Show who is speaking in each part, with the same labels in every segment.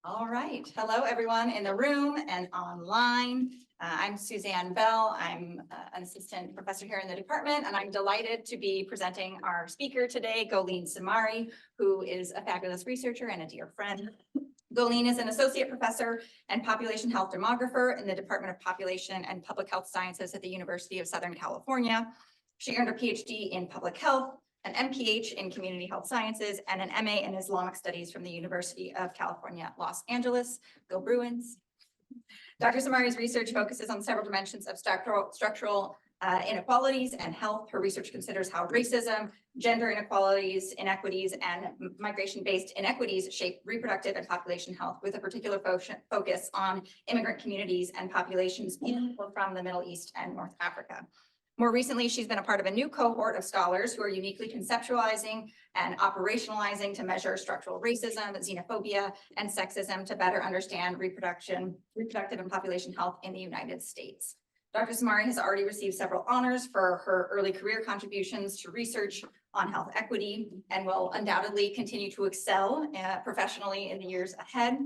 Speaker 1: All right. Hello, everyone in the room and online. I'm Suzanne Bell. I'm an assistant professor here in the department, and I'm delighted to be presenting our speaker today, Goleen Samari, who is a fabulous researcher and a dear friend. Goleen is an associate professor and population health demographer in the Department of Population and Public Health Sciences at the University of Southern California. She earned her PhD in public health, an MPH in community health sciences, and an MA in Islamic studies from the University of California, Los Angeles. Go Bruins. Dr. Samari's research focuses on several dimensions of structural inequalities and health. Her research considers how racism, gender inequalities, inequities, and migration-based inequities shape reproductive and population health, with a particular focus on immigrant communities and populations in or from the Middle East and North Africa. More recently, she's been a part of a new cohort of scholars who are uniquely conceptualizing and operationalizing to measure structural racism, xenophobia, and sexism to better understand reproductive and population health in the United States. Dr. Samari has already received several honors for her early career contributions to research on health equity and will undoubtedly continue to excel professionally in the years ahead.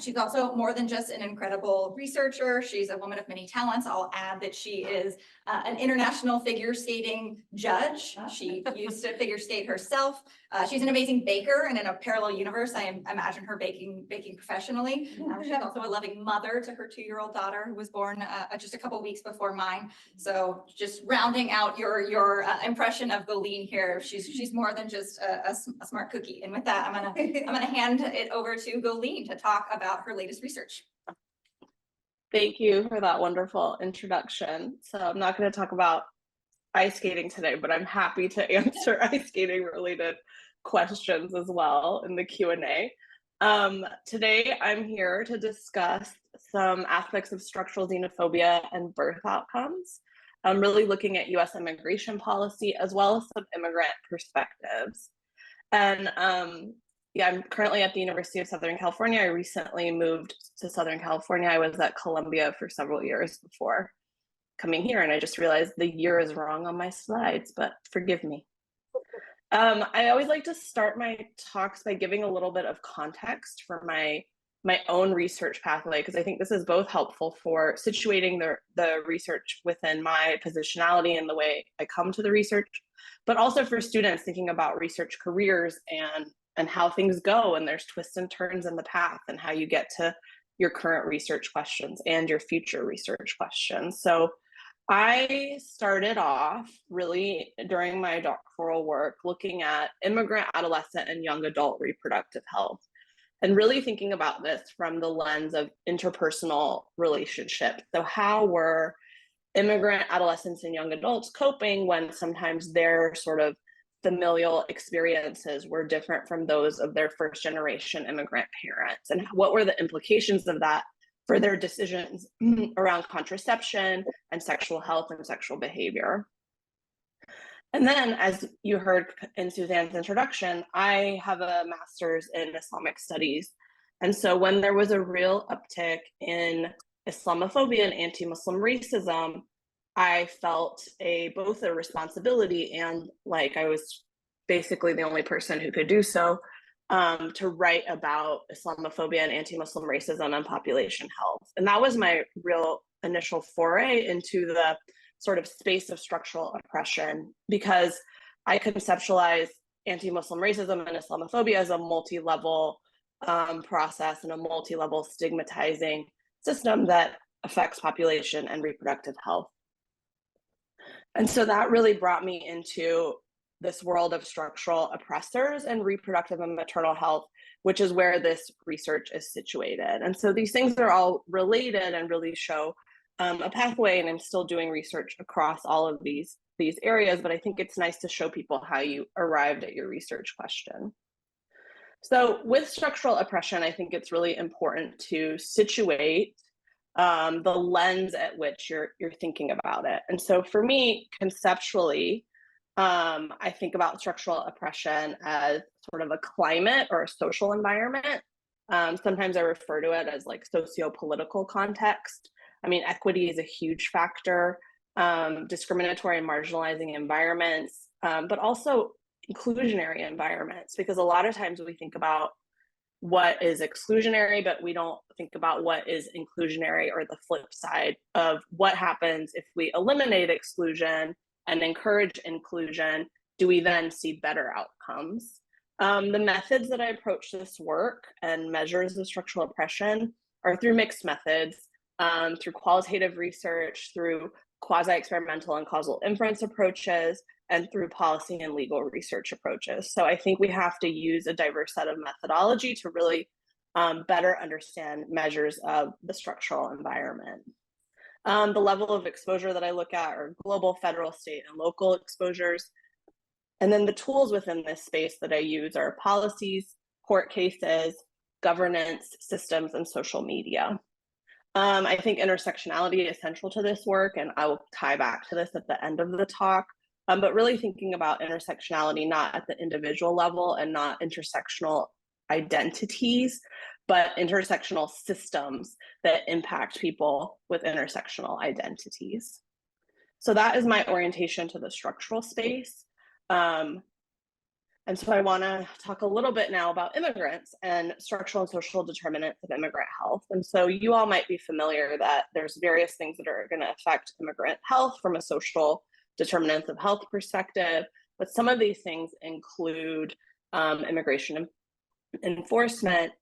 Speaker 1: She's also more than just an incredible researcher. She's a woman of many talents. I'll add that she is an international figure skating judge. She used to figure skate herself. She's an amazing baker, and in a parallel universe, I imagine her baking professionally. She's also a loving mother to her 2-year-old daughter, who was born just a couple weeks before mine. So just rounding out your impression of Goleen here, she's more than just a smart cookie. And with that, I'm gonna hand it over to Goleen to talk about her latest research.
Speaker 2: Thank you for that wonderful introduction. So I'm not going to talk about ice skating today, but I'm happy to answer ice skating related questions as well in the Q&A. Today I'm here to discuss some aspects of structural xenophobia and birth outcomes. I'm really looking at US immigration policy as well as some immigrant perspectives. And yeah, I'm currently at the University of Southern California. I recently moved to Southern California. I was at Columbia for several years before coming here, and I just realized the year is wrong on my slides, but forgive me. I always like to start my talks by giving a little bit of context for my own research pathway, because I think this is both helpful for situating the research within my positionality and the way I come to the research, but also for students thinking about research careers and how things go, and there's twists and turns in the path, and how you get to your current research questions and your future research questions. So I started off really during my doctoral work looking at immigrant, adolescent, and young adult reproductive health, and really thinking about this from the lens of interpersonal relationships. So how were immigrant, adolescents, and young adults coping when sometimes their sort of familial experiences were different from those of their first generation immigrant parents, and what were the implications of that for their decisions around contraception and sexual health and sexual behavior. And then, as you heard in Suzanne's introduction, I have a master's in Islamic studies. And so when there was a real uptick in Islamophobia and anti-Muslim racism, I felt both a responsibility and like I was basically the only person who could do so to write about Islamophobia and anti-Muslim racism and population health. And that was my real initial foray into the sort of space of structural oppression, because I conceptualize anti-Muslim racism and Islamophobia as a multi-level process and a multi-level stigmatizing system that affects population and reproductive health. And so that really brought me into this world of structural oppressors and reproductive and maternal health, which is where this research is situated. And so these things are all related and really show a pathway, and I'm still doing research across all of these areas, but I think it's nice to show people how you arrived at your research question. So with structural oppression, I think it's really important to situate the lens at which you're thinking about it. And so for me, conceptually, I think about structural oppression as sort of a climate or a social environment. Sometimes I refer to it as like socio-political context. I mean, equity is a huge factor, discriminatory and marginalizing environments, but also inclusionary environments, because a lot of times we think about what is exclusionary, but we don't think about what is inclusionary, or the flip side of what happens if we eliminate exclusion and encourage inclusion. Do we then see better outcomes? The methods that I approach this work and measures of structural oppression are through mixed methods, through qualitative research, through quasi-experimental and causal inference approaches, and through policy and legal research approaches. So I think we have to use a diverse set of methodology to really better understand measures of the structural environment. The level of exposure that I look at are global, federal, state, and local exposures. And then the tools within this space that I use are policies, court cases, governance, systems, and social media. I think intersectionality is central to this work, and I will tie back to this at the end of the talk. But really thinking about intersectionality, not at the individual level and not intersectional identities, but intersectional systems that impact people with intersectional identities. So that is my orientation to the structural space. And so I want to talk a little bit now about immigrants and structural and social determinants of immigrant health. And so you all might be familiar that there's various things that are going to affect immigrant health from a social determinants of health perspective, but some of these things include immigration enforcement,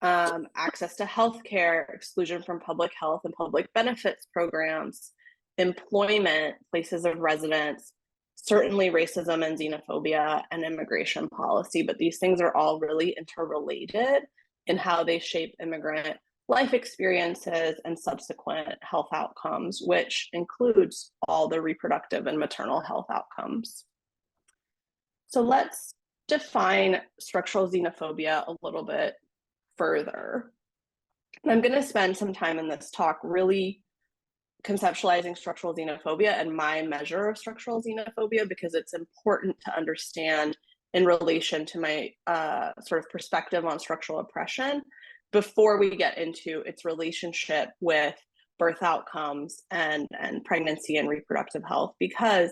Speaker 2: access to healthcare, exclusion from public health and public benefits programs, employment, places of residence, certainly racism and xenophobia, and immigration policy. But these things are all really interrelated in how they shape immigrant life experiences and subsequent health outcomes, which includes all the reproductive and maternal health outcomes. So let's define structural xenophobia a little bit further. And I'm going to spend some time in this talk really conceptualizing structural xenophobia and my measure of structural xenophobia, because it's important to understand in relation to my sort of perspective on structural oppression before we get into its relationship with birth outcomes and pregnancy and reproductive health. Because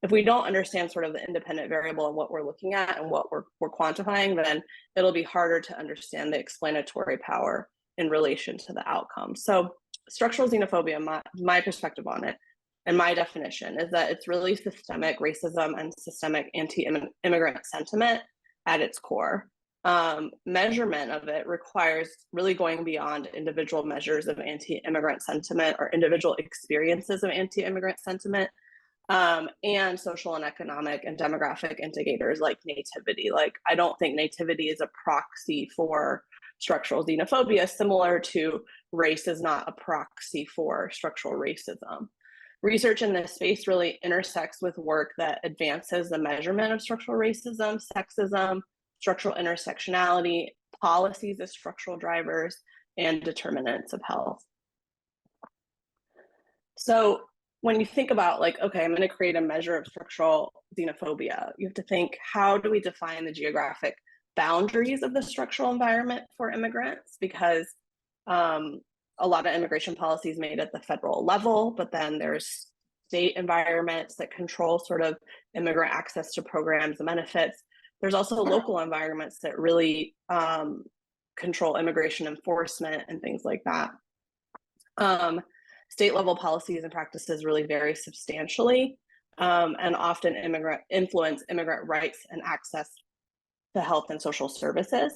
Speaker 2: if we don't understand sort of the independent variable and what we're looking at and what we're quantifying, then it'll be harder to understand the explanatory power in relation to the outcome. So structural xenophobia, my perspective on it and my definition is that it's really systemic racism and systemic anti-immigrant sentiment at its core. Measurement of it requires really going beyond individual measures of anti-immigrant sentiment or individual experiences of anti-immigrant sentiment, and social and economic and demographic indicators like nativity. Like, I don't think nativity is a proxy for structural xenophobia, similar to race is not a proxy for structural racism. Research in this space really intersects with work that advances the measurement of structural racism, sexism, structural intersectionality, policies as structural drivers, and determinants of health. So when you think about like, okay, I'm going to create a measure of structural xenophobia, you have to think, how do we define the geographic boundaries of the structural environment for immigrants? Because a lot of immigration policies made at the federal level, but then there's state environments that control sort of immigrant access to programs and benefits. There's also local environments that really control immigration enforcement and things like that. State level policies and practices really vary substantially and often influence immigrant rights and access to health and social services.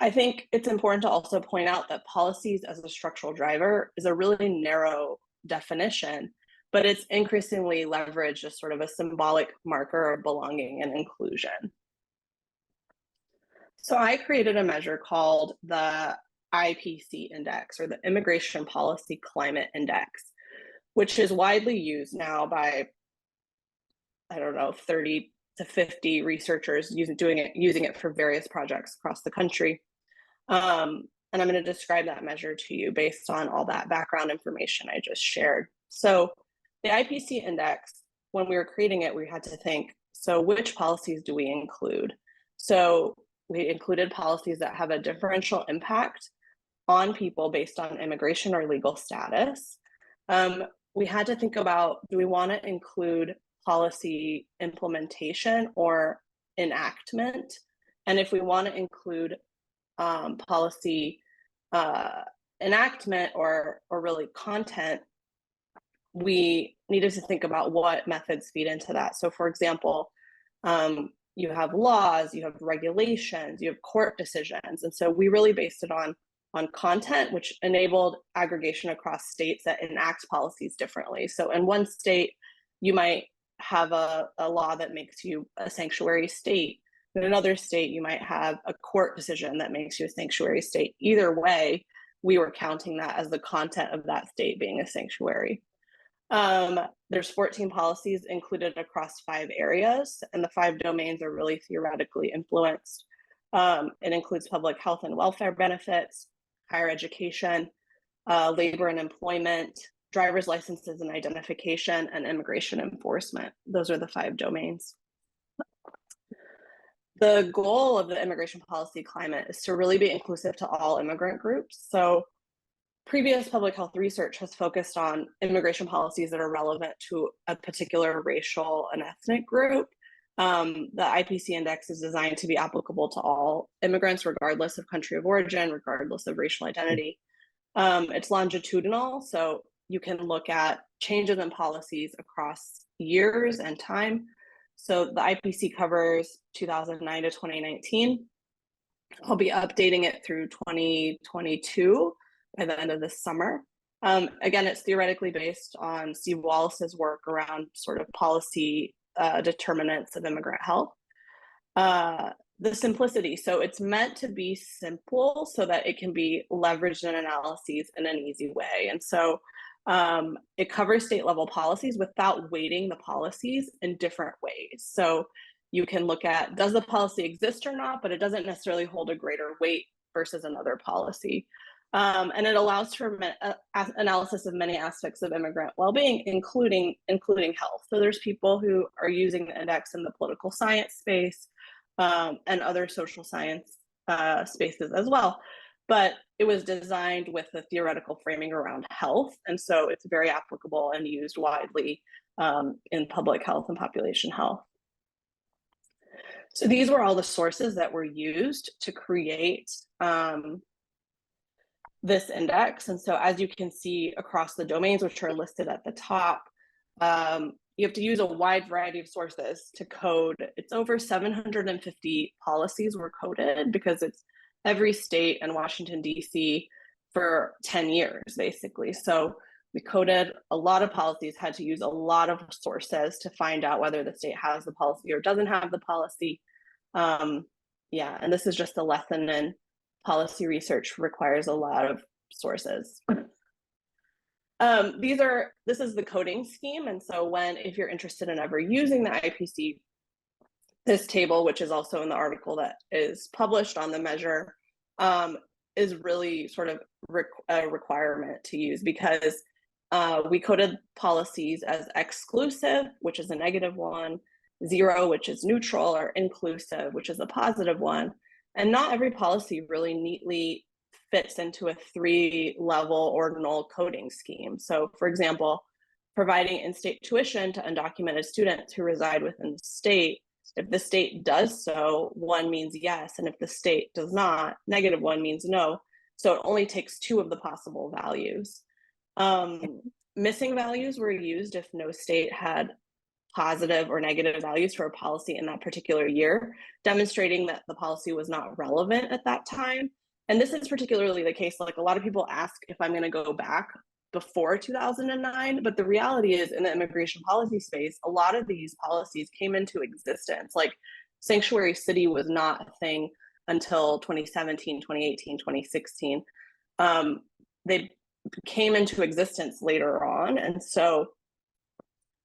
Speaker 2: I think it's important to also point out that policies as a structural driver is a really narrow definition, but it's increasingly leveraged as sort of a symbolic marker of belonging and inclusion. So I created a measure called the IPC index, or the Immigration Policy Climate Index, which is widely used now by, I don't know, 30 to 50 researchers using it for various projects across the country. And I'm going to describe that measure to you based on all that background information I just shared. So the IPC index, when we were creating it, we had to think, so which policies do we include? So we included policies that have a differential impact on people based on immigration or legal status. We had to think about, do we want to include policy implementation or enactment? And if we want to include policy enactment or really content, we needed to think about what methods feed into that. So for example, you have laws, you have regulations, you have court decisions. And so we really based it on content, which enabled aggregation across states that enact policies differently. So in one state, you might have a law that makes you a sanctuary state. In another state, you might have a court decision that makes you a sanctuary state. Either way, we were counting that as the content of that state being a sanctuary. There's 14 policies included across 5 areas, and the 5 domains are really theoretically influenced. It includes public health and welfare benefits, higher education, labor and employment, driver's licenses and identification, and immigration enforcement. Those are the 5 domains. The goal of the immigration policy climate is to really be inclusive to all immigrant groups. So previous public health research has focused on immigration policies that are relevant to a particular racial and ethnic group. The IPC index is designed to be applicable to all immigrants, regardless of country of origin, regardless of racial identity. It's longitudinal, so you can look at changes in policies across years and time. So the IPC covers 2009 to 2019. I'll be updating it through 2022 by the end of this summer. Again, it's theoretically based on Steve Wallace's work around sort of policy determinants of immigrant health. The simplicity, so it's meant to be simple so that it can be leveraged in analyses in an easy way. And so it covers state level policies without weighting the policies in different ways. So you can look at, does the policy exist or not, but it doesn't necessarily hold a greater weight versus another policy. And it allows for analysis of many aspects of immigrant well-being, including health. So there's people who are using the index in the political science space and other social science spaces as well. But it was designed with a theoretical framing around health. And so it's very applicable and used widely in public health and population health. So these were all the sources that were used to create this index. And so as you can see across the domains, which are listed at the top, you have to use a wide variety of sources to code. It's over 750 policies were coded because it's every state and Washington, DC for 10 years, basically. So we coded a lot of policies, had to use a lot of sources to find out whether the state has the policy or doesn't have the policy. Yeah, and this is just a lesson in policy research requires a lot of sources. This is the coding scheme. And so if you're interested in ever using the IPC, this table, which is also in the article that is published on the measure, is really sort of a requirement to use because we coded policies as exclusive, which is a -1, 0, which is neutral, or inclusive, which is a +1. And not every policy really neatly fits into a 3-level ordinal coding scheme. So for example, providing in-state tuition to undocumented students who reside within the state, if the state does so, 1 means yes, and if the state does not, -1 means no. So it only takes 2 of the possible values. Missing values were used if no state had positive or negative values for a policy in that particular year, demonstrating that the policy was not relevant at that time. And this is particularly the case, like a lot of people ask if I'm going to go back before 2009, but the reality is in the immigration policy space, a lot of these policies came into existence. Like sanctuary city was not a thing until 2017, 2018, 2016. They came into existence later on. And so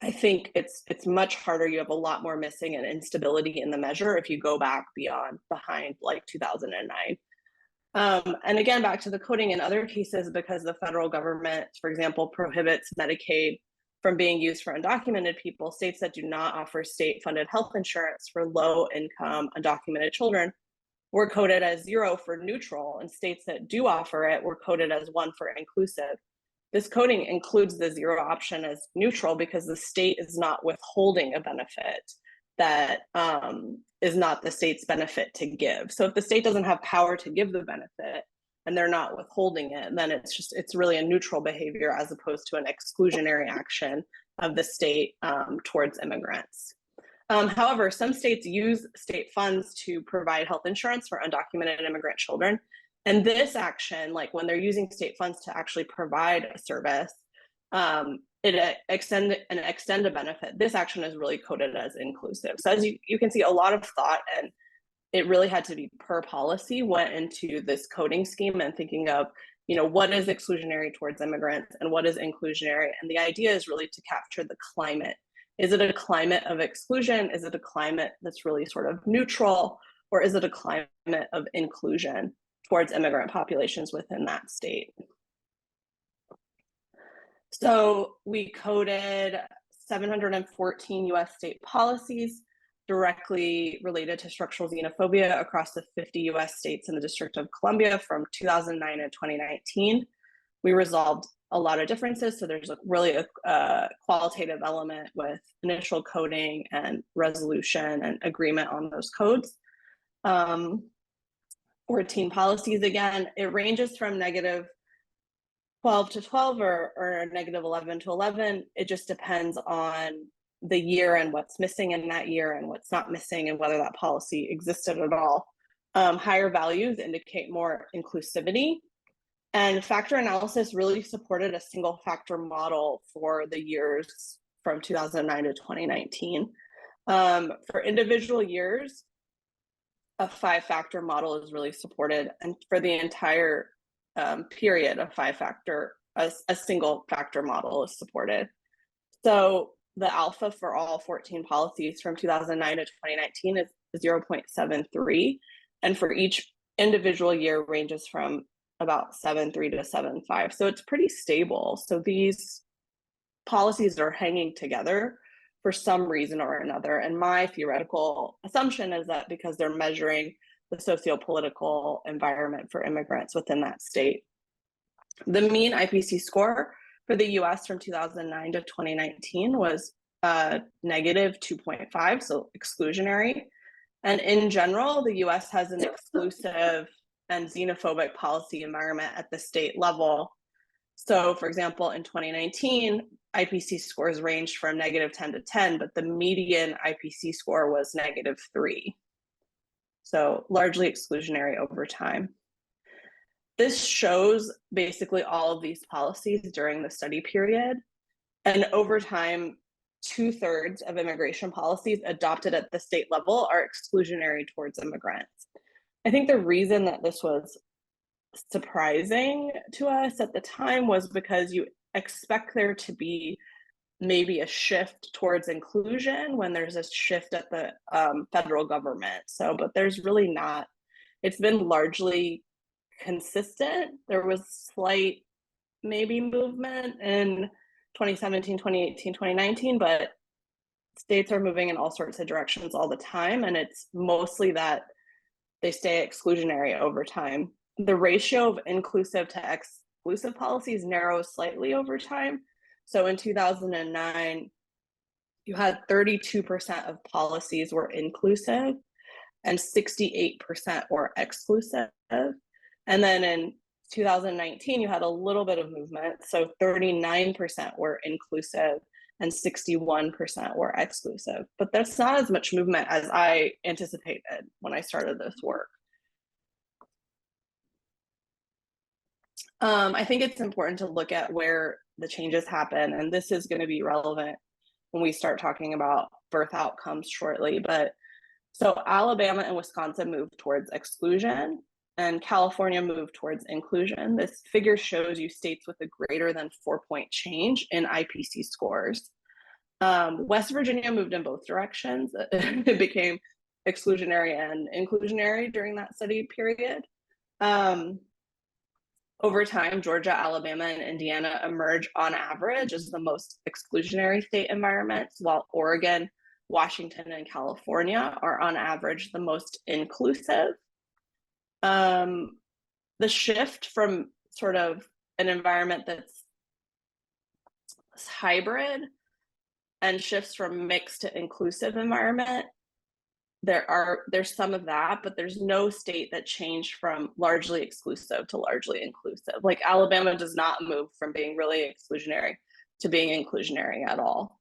Speaker 2: I think it's much harder. You have a lot more missing and instability in the measure if you go back behind like 2009. And again, back to the coding in other cases, because the federal government, for example, prohibits Medicaid from being used for undocumented people, states that do not offer state-funded health insurance for low-income undocumented children were coded as 0 for neutral, and states that do offer it were coded as 1 for inclusive. This coding includes the 0 option as neutral because the state is not withholding a benefit that is not the state's benefit to give. So if the state doesn't have power to give the benefit and they're not withholding it, then it's really a neutral behavior as opposed to an exclusionary action of the state towards immigrants. However, some states use state funds to provide health insurance for undocumented immigrant children. And this action, like when they're using state funds to actually provide a service, it extend a benefit. This action is really coded as inclusive. So as you can see, a lot of thought, and it really had to be per policy, went into this coding scheme and thinking of, what is exclusionary towards immigrants and what is inclusionary. And the idea is really to capture the climate. Is it a climate of exclusion? Is it a climate that's really sort of neutral? Or is it a climate of inclusion towards immigrant populations within that state? So we coded 714 US state policies directly related to structural xenophobia across the 50 US states and the District of Columbia from 2009 and 2019. We resolved a lot of differences. So there's really a qualitative element with initial coding and resolution and agreement on those codes. 14 policies, again, it ranges from negative 12 to 12 or negative 11 to 11. It just depends on the year and what's missing in that year and what's not missing and whether that policy existed at all. Higher values indicate more inclusivity. And factor analysis really supported a single factor model for the years from 2009 to 2019. For individual years, a 5-factor model is really supported. And for the entire period of 5-factor, a single factor model is supported. So the alpha for all 14 policies from 2009 to 2019 is 0.73. And for each individual year ranges from about 7.3 to 7.5. So it's pretty stable. So these policies are hanging together for some reason or another. And my theoretical assumption is that because they're measuring the socio-political environment for immigrants within that state. The mean IPC score for the US from 2009 to 2019 was negative 2.5, so exclusionary. And in general, the US has an exclusive and xenophobic policy environment at the state level. So for example, in 2019, IPC scores ranged from negative 10 to 10, but the median IPC score was negative 3. So largely exclusionary over time. This shows basically all of these policies during the study period. And over time, 2/3 of immigration policies adopted at the state level are exclusionary towards immigrants. I think the reason that this was surprising to us at the time was because you expect there to be maybe a shift towards inclusion when there's a shift at the federal government. So, but there's really not. It's been largely consistent. There was slight maybe movement in 2017, 2018, 2019, but states are moving in all sorts of directions all the time. And it's mostly that they stay exclusionary over time. The ratio of inclusive to exclusive policies narrows slightly over time. So in 2009, you had 32% of policies were inclusive and 68% were exclusive. And then in 2019, you had a little bit of movement. So 39% were inclusive and 61% were exclusive. But that's not as much movement as I anticipated when I started this work. I think it's important to look at where the changes happen, and this is going to be relevant when we start talking about birth outcomes shortly. But so Alabama and Wisconsin moved towards exclusion, and California moved towards inclusion. This figure shows you states with a greater than 4-point change in IPC scores. West Virginia moved in both directions. It became exclusionary and inclusionary during that study period. Over time, Georgia, Alabama, and Indiana emerge on average as the most exclusionary state environments, while Oregon, Washington, and California are on average the most inclusive. The shift from sort of an environment that's hybrid and shifts from mixed to inclusive environment there's some of that, but there's no state that changed from largely exclusive to largely inclusive. Like Alabama does not move from being really exclusionary to being inclusionary at all.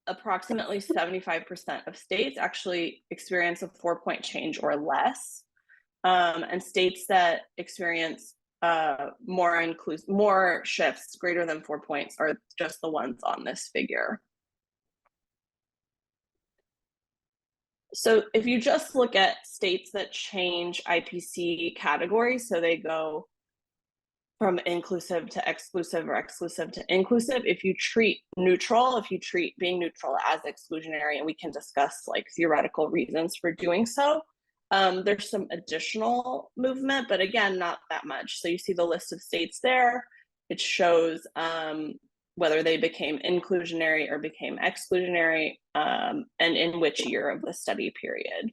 Speaker 2: Approximately 75% of states actually experience a 4-point change or less. And states that experience more shifts greater than 4 points are just the ones on this figure. So if you just look at states that change IPC categories, so they go from inclusive to exclusive or exclusive to inclusive, if you treat being neutral as exclusionary, and we can discuss like theoretical reasons for doing so, there's some additional movement, but again, not that much. So you see the list of states there. It shows whether they became inclusionary or became exclusionary, and in which year of the study period.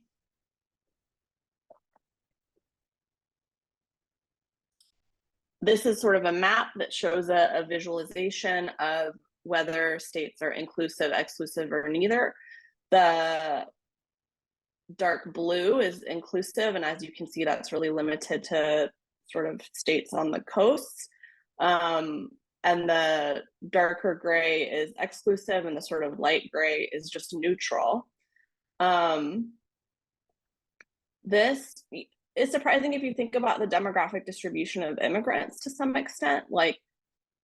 Speaker 2: This is sort of a map that shows a visualization of whether states are inclusive, exclusive, or neither. The dark blue is inclusive, and as you can see, that's really limited to sort of states on the coasts. And the darker gray is exclusive, and the sort of light gray is just neutral. This is surprising if you think about the demographic distribution of immigrants to some extent. Like,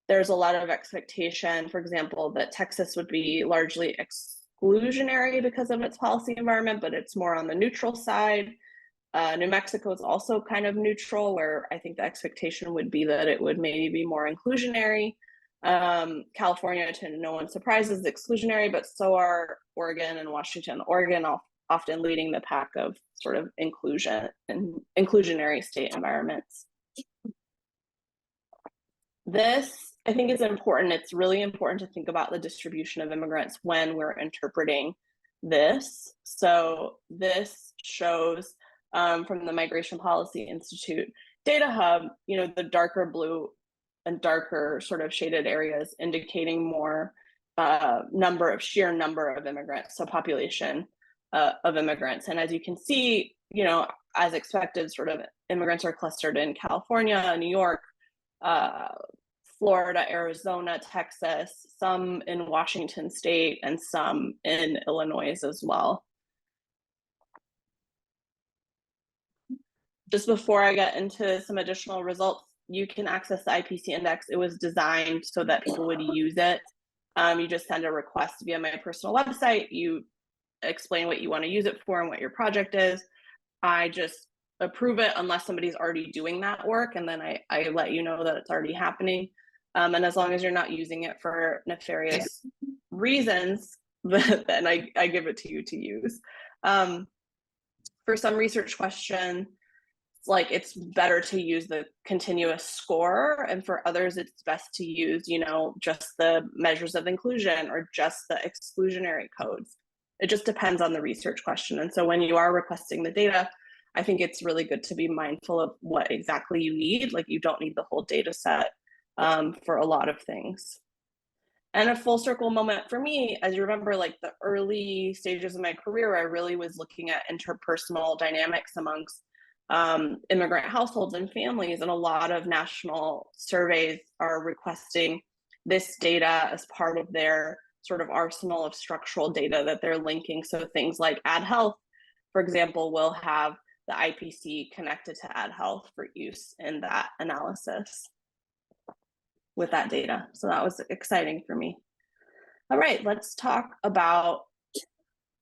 Speaker 2: there's a lot of expectation, for example, that Texas would be largely exclusionary because of its policy environment, but it's more on the neutral side. New Mexico is also kind of neutral, where I think the expectation would be that it would maybe be more inclusionary. California, to no one's surprise, is exclusionary, but so are Oregon and Washington. Oregon often leading the pack of sort of inclusion and inclusionary state environments. This, I think, is important. It's really important to think about the distribution of immigrants when we're interpreting this. So this shows from the Migration Policy Institute Data Hub, the darker blue and darker sort of shaded areas indicating more sheer number of immigrants, so population of immigrants. And as you can see, as expected, sort of immigrants are clustered in California, New York, Florida, Arizona, Texas, some in Washington State, and some in Illinois as well. Just before I get into some additional results, you can access the IPC index. It was designed so that people would use it. You just send a request via my personal website. You explain what you want to use it for and what your project is. I just approve it unless somebody's already doing that work, and then I let you know that it's already happening. And as long as you're not using it for nefarious reasons, then I give it to you to use. For some research question, like, it's better to use the continuous score, and for others it's best to use just the measures of inclusion or just the exclusionary codes. It just depends on the research question. And so when you are requesting the data, I think it's really good to be mindful of what exactly you need. Like, you don't need the whole data set for a lot of things. And a full circle moment for me, as you remember, like the early stages of my career, I really was looking at interpersonal dynamics amongst immigrant households and families, and a lot of national surveys are requesting this data as part of their sort of arsenal of structural data that they're linking. So things like Ad Health, for example, will have the IPC connected to Ad Health for use in that analysis with that data. So that was exciting for me. All right, let's talk about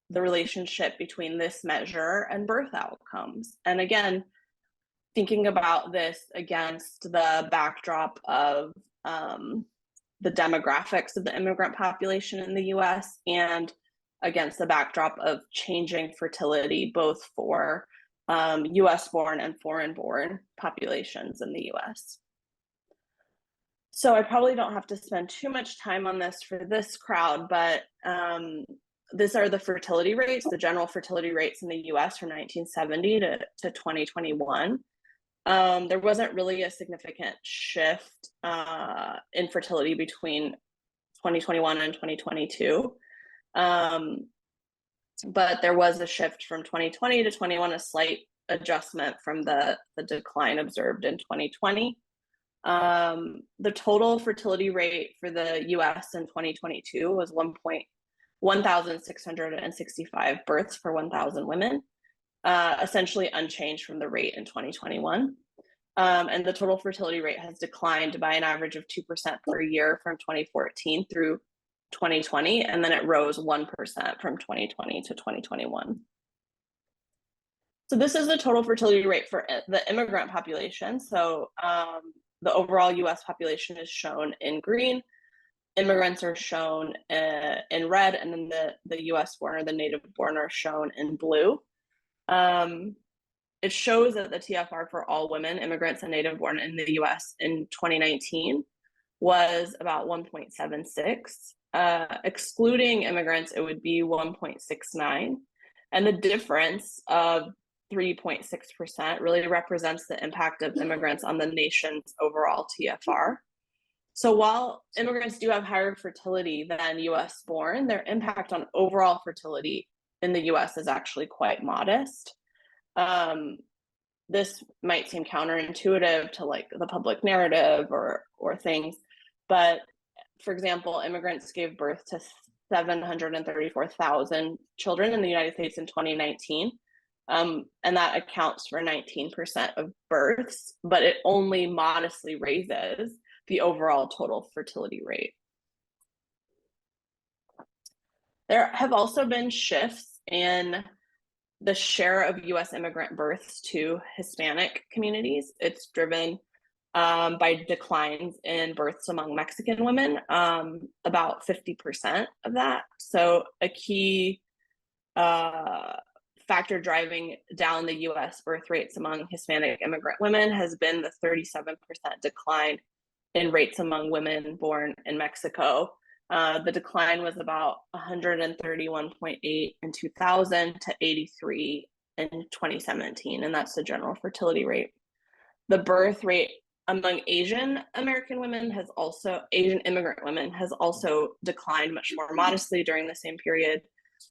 Speaker 2: the relationship between this measure and birth outcomes. And again, thinking about this against the backdrop of the demographics of the immigrant population in the US, and against the backdrop of changing fertility, both for US born and foreign born populations in the US. So I probably don't have to spend too much time on this for this crowd, but these are the fertility rates, the general fertility rates in the US from 1970 to 2021. There wasn't really a significant shift in fertility between 2021 and 2022. but there was a shift from 2020 to 21, a slight adjustment from the decline observed in 2020. The total fertility rate for the US in 2022 was 1,665 births per 1,000 women, essentially unchanged from the rate in 2021. And the total fertility rate has declined by an average of 2% per year from 2014 through 2020, and then it rose 1% from 2020 to 2021. So this is the total fertility rate for the immigrant population. So the overall US population is shown in green. Immigrants are shown in red, and then the US born or the native born are shown in blue. It shows that the TFR for all women, immigrants and native born in the US in 2019 was about 1.76. Excluding immigrants, it would be 1.69. And the difference of 3.6% really represents the impact of immigrants on the nation's overall TFR. So while immigrants do have higher fertility than US born, their impact on overall fertility in the US is actually quite modest. This might seem counterintuitive to like the public narrative or things, but for example, immigrants gave birth to 734,000 children in the United States in 2019. And that accounts for 19% of births, but it only modestly raises the overall total fertility rate. There have also been shifts in the share of US immigrant births to Hispanic communities. It's driven by declines in births among Mexican women, about 50% of that. So a key factor driving down the US birth rates among Hispanic immigrant women has been the 37% decline in rates among women born in Mexico. The decline was about 131.8 in 2000 to 83 in 2017, and that's the general fertility rate. The birth rate among Asian immigrant women has also declined much more modestly during the same period,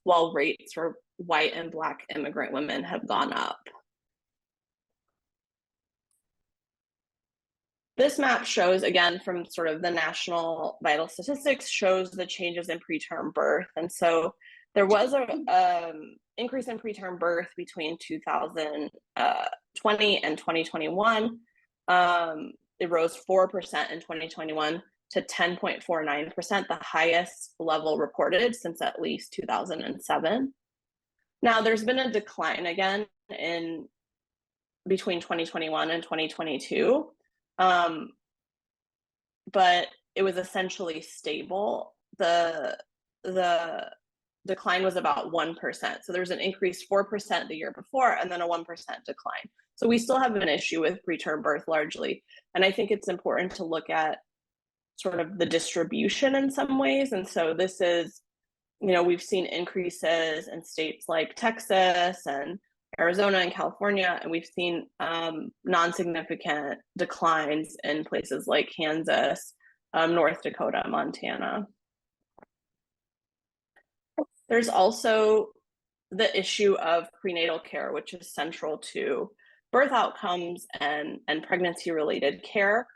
Speaker 2: while rates for white and Black immigrant women have gone up. This map shows, again, from sort of the national vital statistics, shows the changes in preterm birth. And so there was an increase in preterm birth between 2020 and 2021. It rose 4% in 2021 to 10.49%, the highest level reported since at least 2007. Now, there's been a decline again in between 2021 and 2022. But it was essentially stable. The decline was about 1%. So there was an increase 4% the year before, and then a 1% decline. So we still have an issue with preterm birth largely. And I think it's important to look at sort of the distribution in some ways. And so this is, we've seen increases in states like Texas and Arizona and California, and we've seen non-significant declines in places like Kansas, North Dakota, Montana. There's also the issue of prenatal care, which is central to birth outcomes and pregnancy-related care.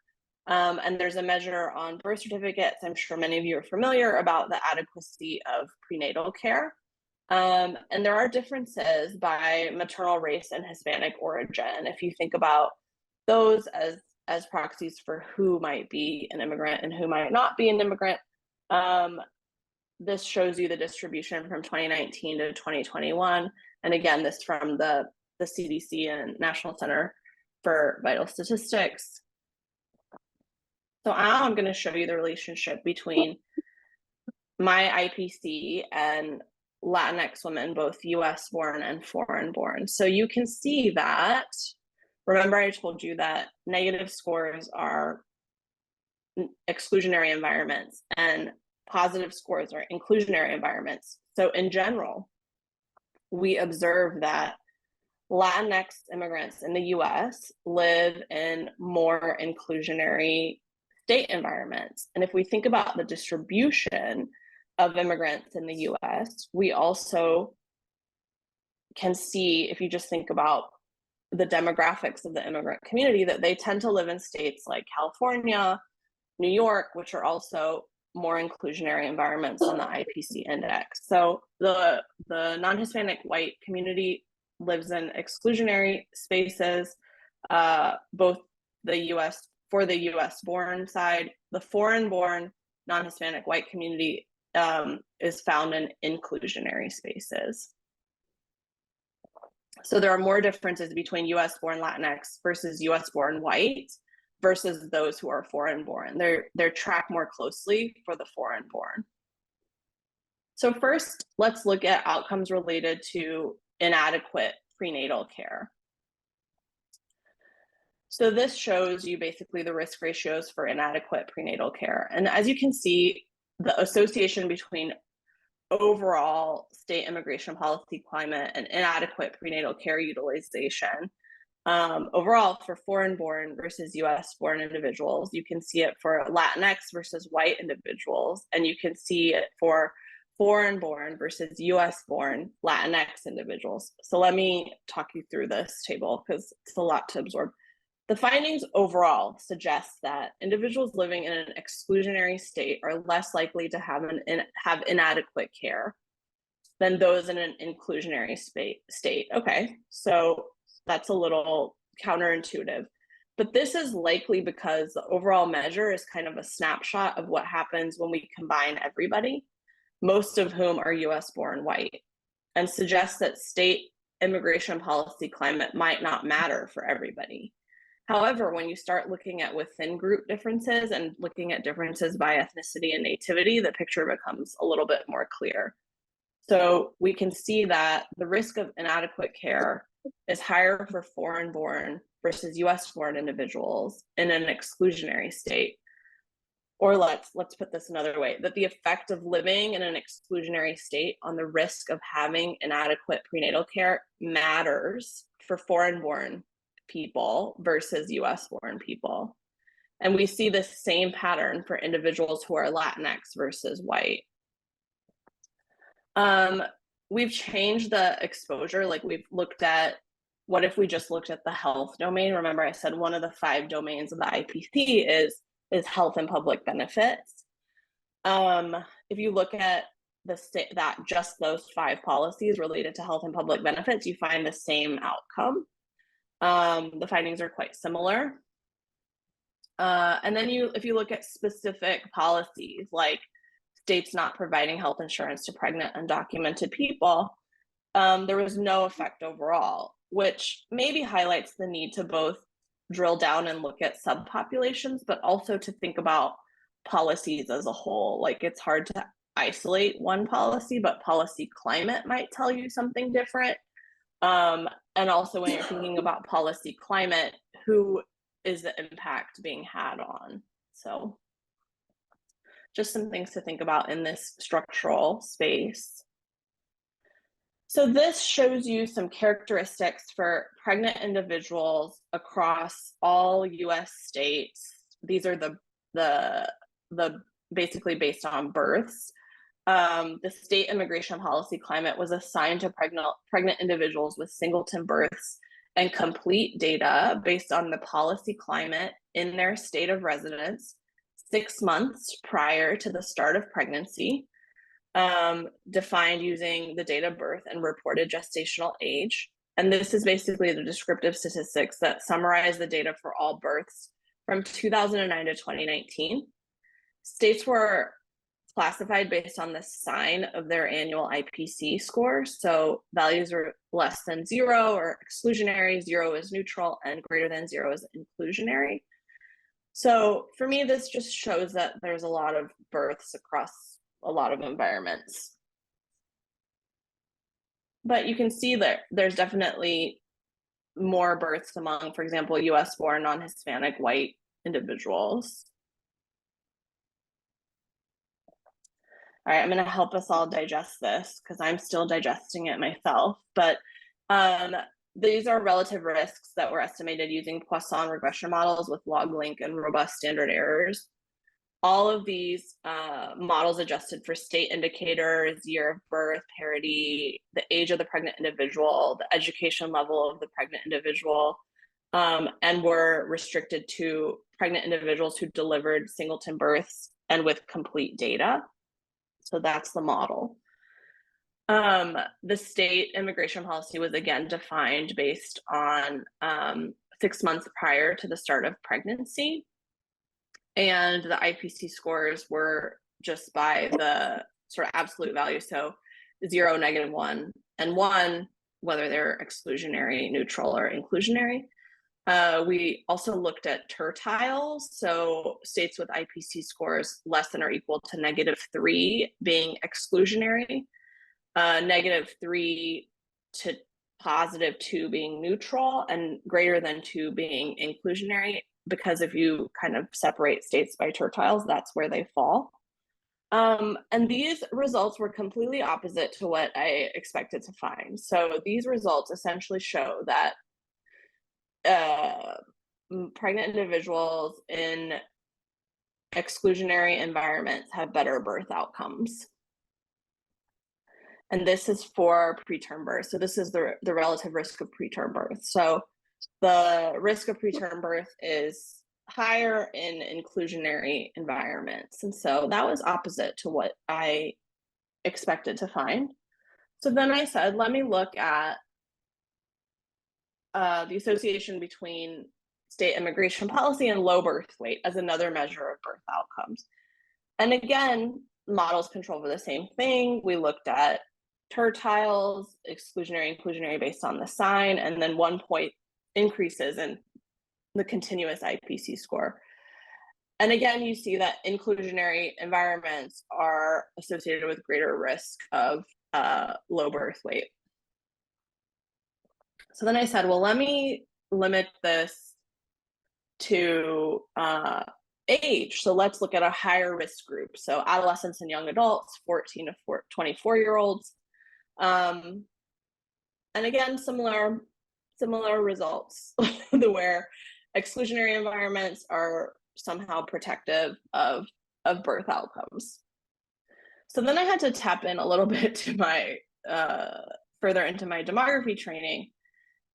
Speaker 2: And there's a measure on birth certificates. I'm sure many of you are familiar about the adequacy of prenatal care. And there are differences by maternal race and Hispanic origin. If you think about those as proxies for who might be an immigrant and who might not be an immigrant, this shows you the distribution from 2019 to 2021. And again, this from the CDC and National Center for Vital Statistics. So now I'm going to show you the relationship between my IPC and Latinx women, both US born and foreign born. So you can see that, remember I told you that negative scores are exclusionary environments and positive scores are inclusionary environments. So in general, we observe that Latinx immigrants in the US live in more inclusionary state environments. And if we think about the distribution of immigrants in the US, we also can see, if you just think about the demographics of the immigrant community, that they tend to live in states like California, New York, which are also more inclusionary environments on the IPC index. So the non-Hispanic white community lives in exclusionary spaces, both the US, for the US born side. The foreign born non-Hispanic white community is found in inclusionary spaces. So there are more differences between US born Latinx versus US born white versus those who are foreign born. They're tracked more closely for the foreign born. So first, let's look at outcomes related to inadequate prenatal care. So this shows you basically the risk ratios for inadequate prenatal care. And as you can see, the association between overall state immigration policy climate and inadequate prenatal care utilization. Overall, for foreign born versus US born individuals, you can see it for Latinx versus white individuals, and you can see it for foreign born versus US born Latinx individuals. So let me talk you through this table because it's a lot to absorb. The findings overall suggest that individuals living in an exclusionary state are less likely to have inadequate care than those in an inclusionary state. Okay, so that's a little counterintuitive, but this is likely because the overall measure is kind of a snapshot of what happens when we combine everybody, most of whom are US born white, and suggests that state immigration policy climate might not matter for everybody. However, when you start looking at within group differences and looking at differences by ethnicity and nativity, the picture becomes a little bit more clear. So we can see that the risk of inadequate care is higher for foreign born versus US born individuals in an exclusionary state. Or let's put this another way, that the effect of living in an exclusionary state on the risk of having inadequate prenatal care matters for foreign born people versus US born people. And we see the same pattern for individuals who are Latinx versus white. We've changed the exposure, like we've looked at, what if we just looked at the health domain? Remember I said one of the 5 domains of the IPC is health and public benefits. If you look at the state, that just those 5 policies related to health and public benefits, you find the same outcome. The findings are quite similar. And then if you look at specific policies, like states not providing health insurance to pregnant undocumented people, there was no effect overall, which maybe highlights the need to both drill down and look at subpopulations, but also to think about policies as a whole. Like it's hard to isolate one policy, but policy climate might tell you something different. And also when you're thinking about policy climate, who is the impact being had on? So just some things to think about in this structural space. So this shows you some characteristics for pregnant individuals across all US states. These are the basically based on births. The state immigration policy climate was assigned to pregnant individuals with singleton births and complete data based on the policy climate in their state of residence 6 months prior to the start of pregnancy, defined using the date of birth and reported gestational age. And this is basically the descriptive statistics that summarize the data for all births from 2009 to 2019. States were classified based on the sign of their annual IPC score. So values are less than 0 or exclusionary, 0 is neutral, and greater than 0 is inclusionary. So for me, this just shows that there's a lot of births across a lot of environments. But you can see that there's definitely more births among, for example, US born non-Hispanic white individuals. All right, I'm going to help us all digest this because I'm still digesting it myself. But these are relative risks that were estimated using Poisson regression models with log link and robust standard errors. all of these models adjusted for state indicators, year of birth, parity, the age of the pregnant individual, the education level of the pregnant individual, and were restricted to pregnant individuals who delivered singleton births and with complete data. So that's the model. The state immigration policy was again defined based on 6 months prior to the start of pregnancy. And the IPC scores were just by the sort of absolute value. So 0, -1, and 1, whether they're exclusionary, neutral, or inclusionary. We also looked at tertiles. So states with IPC scores less than or equal to -3 being exclusionary, -3 to +2 being neutral, and greater than 2 being inclusionary, because if you kind of separate states by tertiles, that's where they fall. And these results were completely opposite to what I expected to find. So these results essentially show that pregnant individuals in exclusionary environments have better birth outcomes. And this is for preterm birth. So this is the relative risk of preterm birth. So the risk of preterm birth is higher in inclusionary environments. And so that was opposite to what I expected to find. So then I said, let me look at the association between state immigration policy and low birth weight as another measure of birth outcomes. And again, models control for the same thing. We looked at tertiles, exclusionary, inclusionary based on the sign, and then 1 point increases in the continuous IPC score. And again, you see that inclusionary environments are associated with greater risk of low birth weight. So then I said, well, let me limit this to age. So let's look at a higher risk group. So adolescents and young adults, 14 to 24-year-olds. And again, similar results, where exclusionary environments are somehow protective of birth outcomes. So then I had to tap in a little bit to my further into my demography training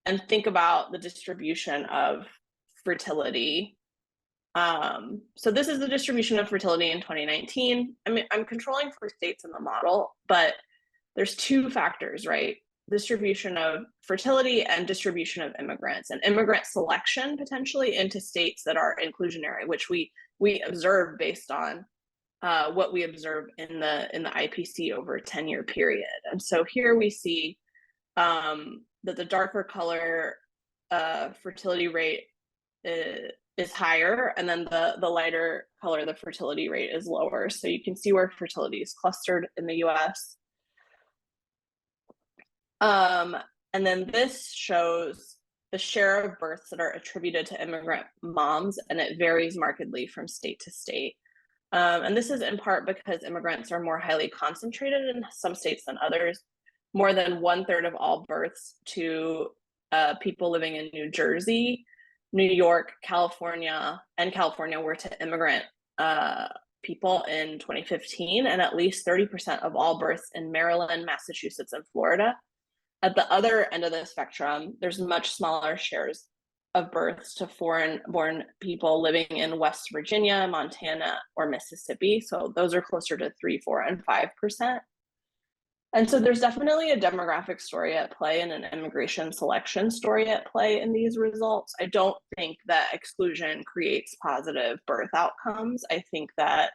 Speaker 2: and think about the distribution of fertility. So this is the distribution of fertility in 2019. I mean, I'm controlling for states in the model, but there's 2 factors, right? Distribution of fertility and distribution of immigrants, and immigrant selection potentially into states that are inclusionary, which we observe based on what we observe in the IPC over a 10-year period. And so here we see that the darker color fertility rate is higher, and then the lighter color, the fertility rate, is lower. So you can see where fertility is clustered in the US. And then this shows the share of births that are attributed to immigrant moms, and it varies markedly from state to state. And this is in part because immigrants are more highly concentrated in some states than others. More than 1/3 of all births to people living in New Jersey, New York, California were to immigrant people in 2015, and at least 30% of all births in Maryland, Massachusetts, and Florida. At the other end of the spectrum, there's much smaller shares of births to foreign-born people living in West Virginia, Montana, or Mississippi. So those are closer to 3%, 4%, and 5%. And so there's definitely a demographic story at play and an immigration selection story at play in these results. I don't think that exclusion creates positive birth outcomes. I think that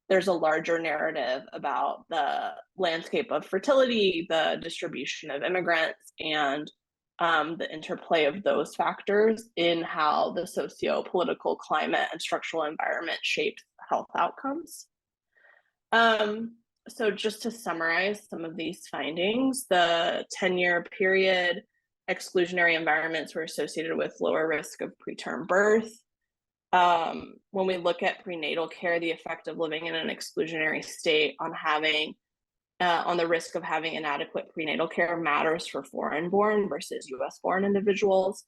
Speaker 2: there's a larger narrative about the landscape of fertility, the distribution of immigrants, and the interplay of those factors in how the socio-political climate and structural environment shapes health outcomes. So just to summarize some of these findings, the 10-year period, exclusionary environments were associated with lower risk of preterm birth. When we look at prenatal care, the effect of living in an exclusionary state on the risk of having inadequate prenatal care matters for foreign-born versus US-born individuals.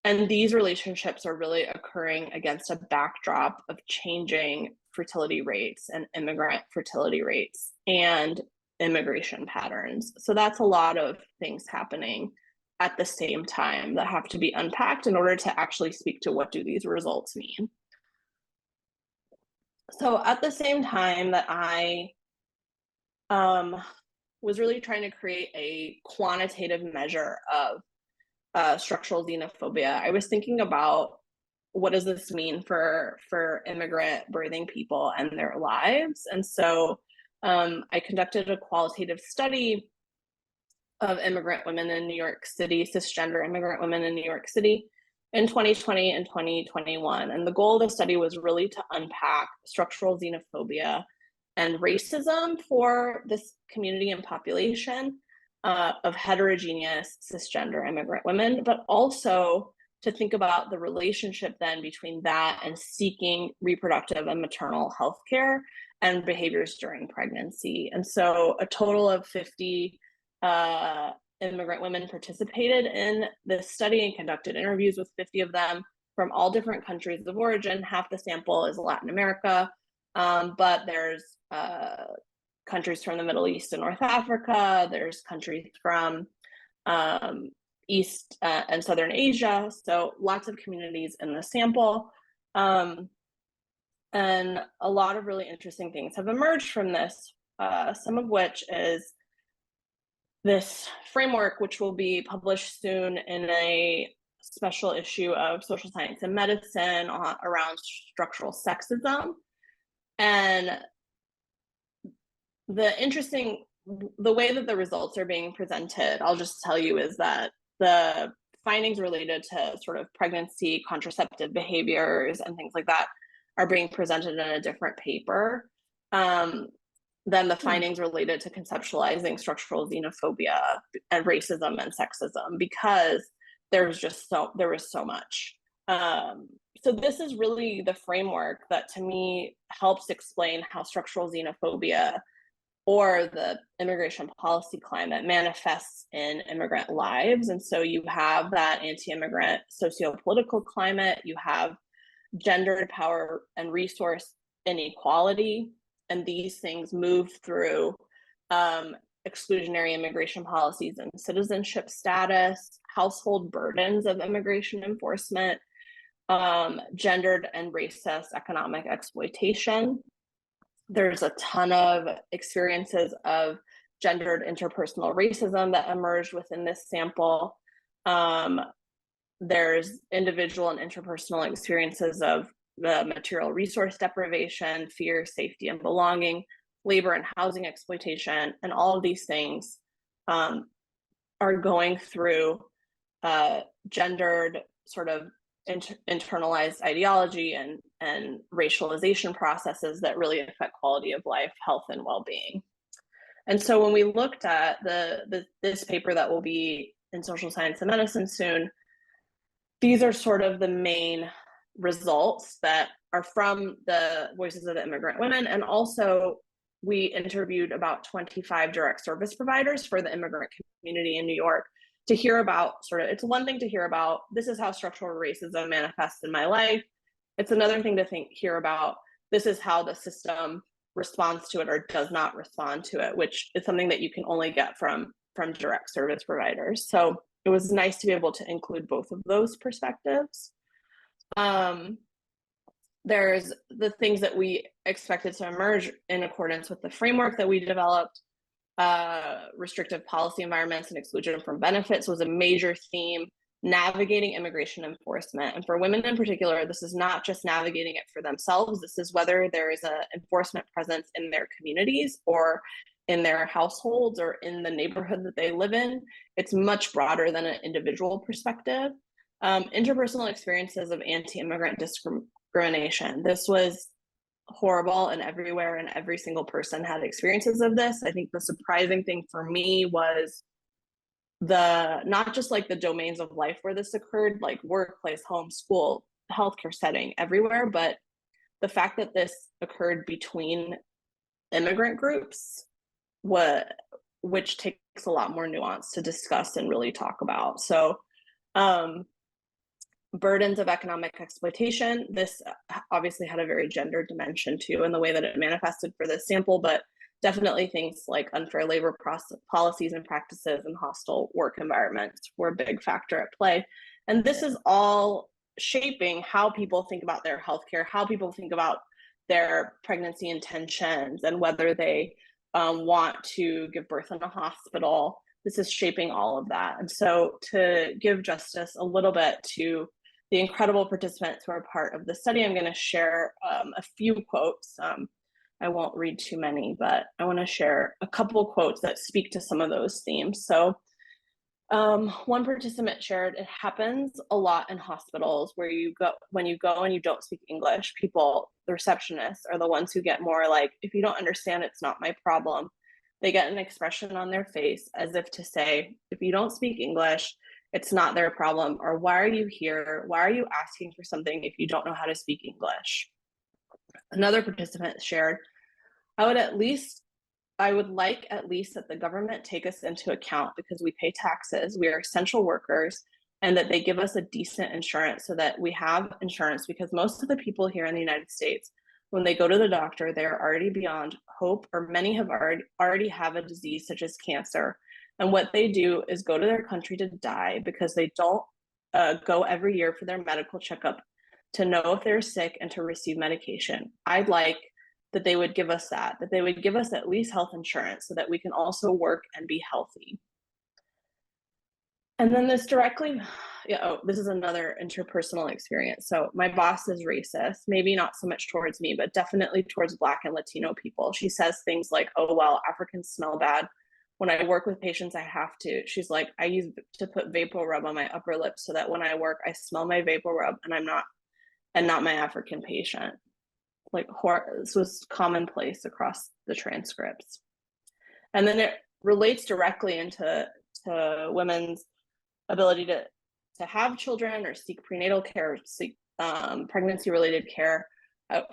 Speaker 2: And these relationships are really occurring against a backdrop of changing fertility rates and immigrant fertility rates and immigration patterns. So that's a lot of things happening at the same time that have to be unpacked in order to actually speak to what do these results mean. So at the same time that I was really trying to create a quantitative measure of structural xenophobia, I was thinking about what does this mean for immigrant birthing people and their lives. And so I conducted a qualitative study of immigrant women in New York City, cisgender immigrant women in New York City in 2020 and 2021. And the goal of the study was really to unpack structural xenophobia and racism for this community and population of heterogeneous cisgender immigrant women, but also to think about the relationship then between that and seeking reproductive and maternal health care and behaviors during pregnancy. And so a total of 50 immigrant women participated in this study and conducted interviews with 50 of them from all different countries of origin. Half the sample is Latin America, but there's countries from the Middle East and North Africa. There's countries from East and Southern Asia. So lots of communities in the sample. And a lot of really interesting things have emerged from this, some of which is this framework, which will be published soon in a special issue of Social Science and Medicine around structural sexism. And the way that the results are being presented, I'll just tell you, is that the findings related to sort of pregnancy, contraceptive behaviors, and things like that are being presented in a different paper than the findings related to conceptualizing structural xenophobia and racism and sexism, because there was so much. So this is really the framework that to me helps explain how structural xenophobia or the immigration policy climate manifests in immigrant lives. And so you have that anti-immigrant socio-political climate, you have gendered power and resource inequality, and these things move through exclusionary immigration policies and citizenship status, household burdens of immigration enforcement, gendered and racist economic exploitation. There's a ton of experiences of gendered interpersonal racism that emerged within this sample. There's individual and interpersonal experiences of the material resource deprivation, fear, safety, and belonging, labor and housing exploitation, and all of these things are going through gendered sort of internalized ideology and racialization processes that really affect quality of life, health, and well-being. And so when we looked at this paper that will be in Social Science and Medicine soon, these are sort of the main results that are from the voices of the immigrant women. And also we interviewed about 25 direct service providers for the immigrant community in New York to hear about it's one thing to hear about, this is how structural racism manifests in my life. It's another thing to hear about, this is how the system responds to it or does not respond to it, which is something that you can only get from direct service providers. So it was nice to be able to include both of those perspectives. There's the things that we expected to emerge in accordance with the framework that we developed. Restrictive policy environments and exclusion from benefits was a major theme. Navigating immigration enforcement, and for women in particular, this is not just navigating it for themselves, this is whether there is an enforcement presence in their communities or in their households or in the neighborhood that they live in. It's much broader than an individual perspective. Interpersonal experiences of anti-immigrant discrimination. This was horrible and everywhere, and every single person had experiences of this. I think the surprising thing for me was not just like the domains of life where this occurred, like workplace, home, school, healthcare setting, everywhere, but the fact that this occurred between immigrant groups, which takes a lot more nuance to discuss and really talk about. So burdens of economic exploitation. This obviously had a very gendered dimension too in the way that it manifested for this sample, but definitely things like unfair labor policies and practices and hostile work environments were a big factor at play. And this is all shaping how people think about their healthcare, how people think about their pregnancy intentions, and whether they want to give birth in a hospital. This is shaping all of that. And so to give justice a little bit to the incredible participants who are part of the study, I'm going to share a few quotes. I won't read too many, but I want to share a couple quotes that speak to some of those themes. So one participant shared, "It happens a lot in hospitals where when you go and you don't speak English, people, the receptionists, are the ones who get more like, if you don't understand, it's not my problem." They get an expression on their face as if to say, if you don't speak English, it's not their problem, or why are you here? Why are you asking for something if you don't know how to speak English? Another participant shared, I would like at least that the government take us into account because we pay taxes, we are essential workers, and that they give us a decent insurance so that we have insurance, because most of the people here in the United States, when they go to the doctor, they're already beyond hope, or many have already have a disease such as cancer. And what they do is go to their country to die because they don't go every year for their medical checkup to know if they're sick and to receive medication. I'd like that they would give us that they would give us at least health insurance so that we can also work and be healthy. And then this directly, this is another interpersonal experience. So my boss is racist, maybe not so much towards me, but definitely towards Black and Latino people. She says things like, "Oh, well, Africans smell bad. When I work with patients, I have to." She's like, "I use to put vapor rub on my upper lip so that when I work, I smell my vapor rub and not my African patient." Like, this was commonplace across the transcripts. And then it relates directly into women's ability to have children or seek prenatal care, seek pregnancy-related care.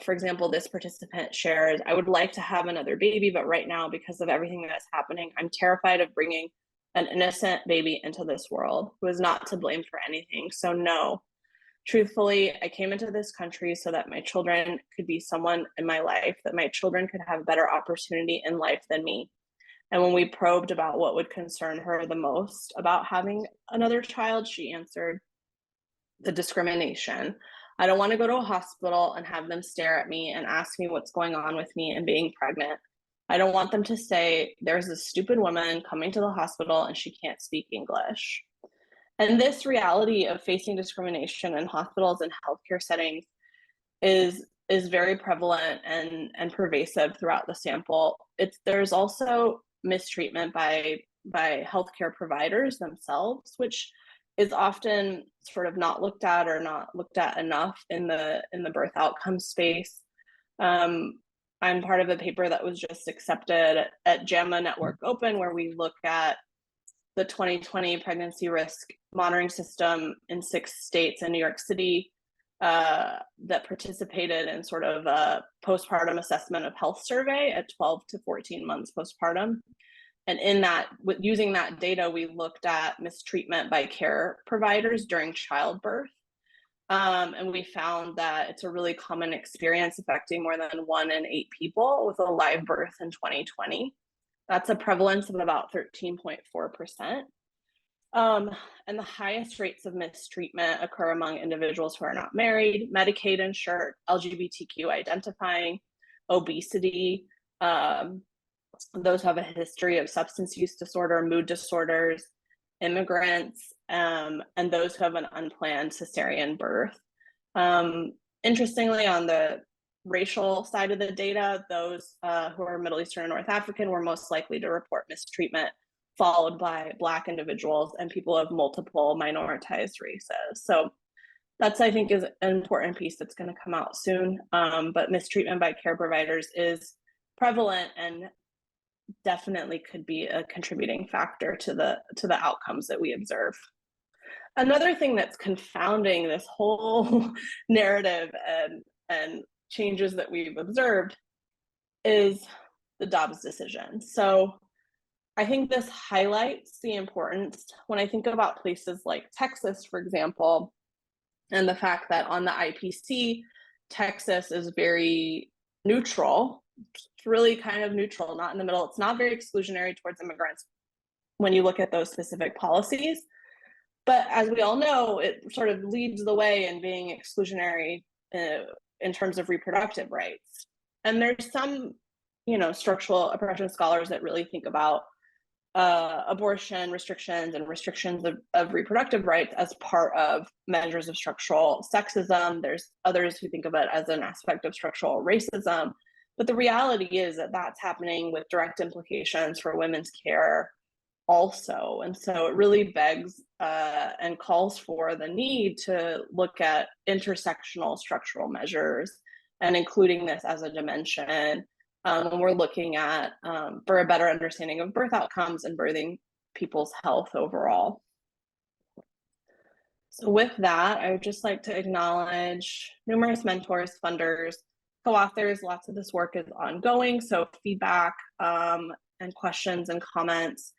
Speaker 2: For example, this participant shared, "I would like to have another baby, but right now, because of everything that's happening, I'm terrified of bringing an innocent baby into this world who is not to blame for anything. So no, truthfully, I came into this country so that my children could be someone in my life, that my children could have better opportunity in life than me." And when we probed about what would concern her the most about having another child, she answered, "The discrimination. I don't want to go to a hospital and have them stare at me and ask me what's going on with me and being pregnant. I don't want them to say, there's this stupid woman coming to the hospital and she can't speak English." And this reality of facing discrimination in hospitals and healthcare settings is very prevalent and pervasive throughout the sample. There's also mistreatment by healthcare providers themselves, which is often sort of not looked at or not looked at enough in the birth outcome space. I'm part of a paper that was just accepted at JAMA Network Open, where we look at the 2020 pregnancy risk monitoring system in 6 states and New York City that participated in sort of a postpartum assessment of health survey at 12 to 14 months postpartum. And in that, using that data, we looked at mistreatment by care providers during childbirth. And we found that it's a really common experience affecting more than 1 in 8 people with a live birth in 2020. That's a prevalence of about 13.4%. And the highest rates of mistreatment occur among individuals who are not married, Medicaid insured, LGBTQ identifying, obesity, those who have a history of substance use disorder, mood disorders, immigrants, and those who have an unplanned cesarean birth. Interestingly, on the racial side of the data, those who are Middle Eastern and North African were most likely to report mistreatment, followed by Black individuals and people of multiple minoritized races. So that's, I think, is an important piece that's going to come out soon. But mistreatment by care providers is prevalent and definitely could be a contributing factor to the outcomes that we observe. Another thing that's confounding this whole narrative and changes that we've observed is the Dobbs decision. So I think this highlights the importance when I think about places like Texas, for example. And the fact that on the IPC, Texas is very neutral. It's really kind of neutral, not in the middle. It's not very exclusionary towards immigrants when you look at those specific policies. But as we all know, it sort of leads the way in being exclusionary in terms of reproductive rights. And there's some, structural oppression scholars that really think about abortion restrictions and restrictions of reproductive rights as part of measures of structural sexism. There's others who think of it as an aspect of structural racism. But the reality is that that's happening with direct implications for women's care also. And so it really begs and calls for the need to look at intersectional structural measures and including this as a dimension when we're looking at for a better understanding of birth outcomes and birthing people's health overall. So with that, I would just like to acknowledge numerous mentors, funders, co-authors. Lots of this work is ongoing, so feedback and questions and comments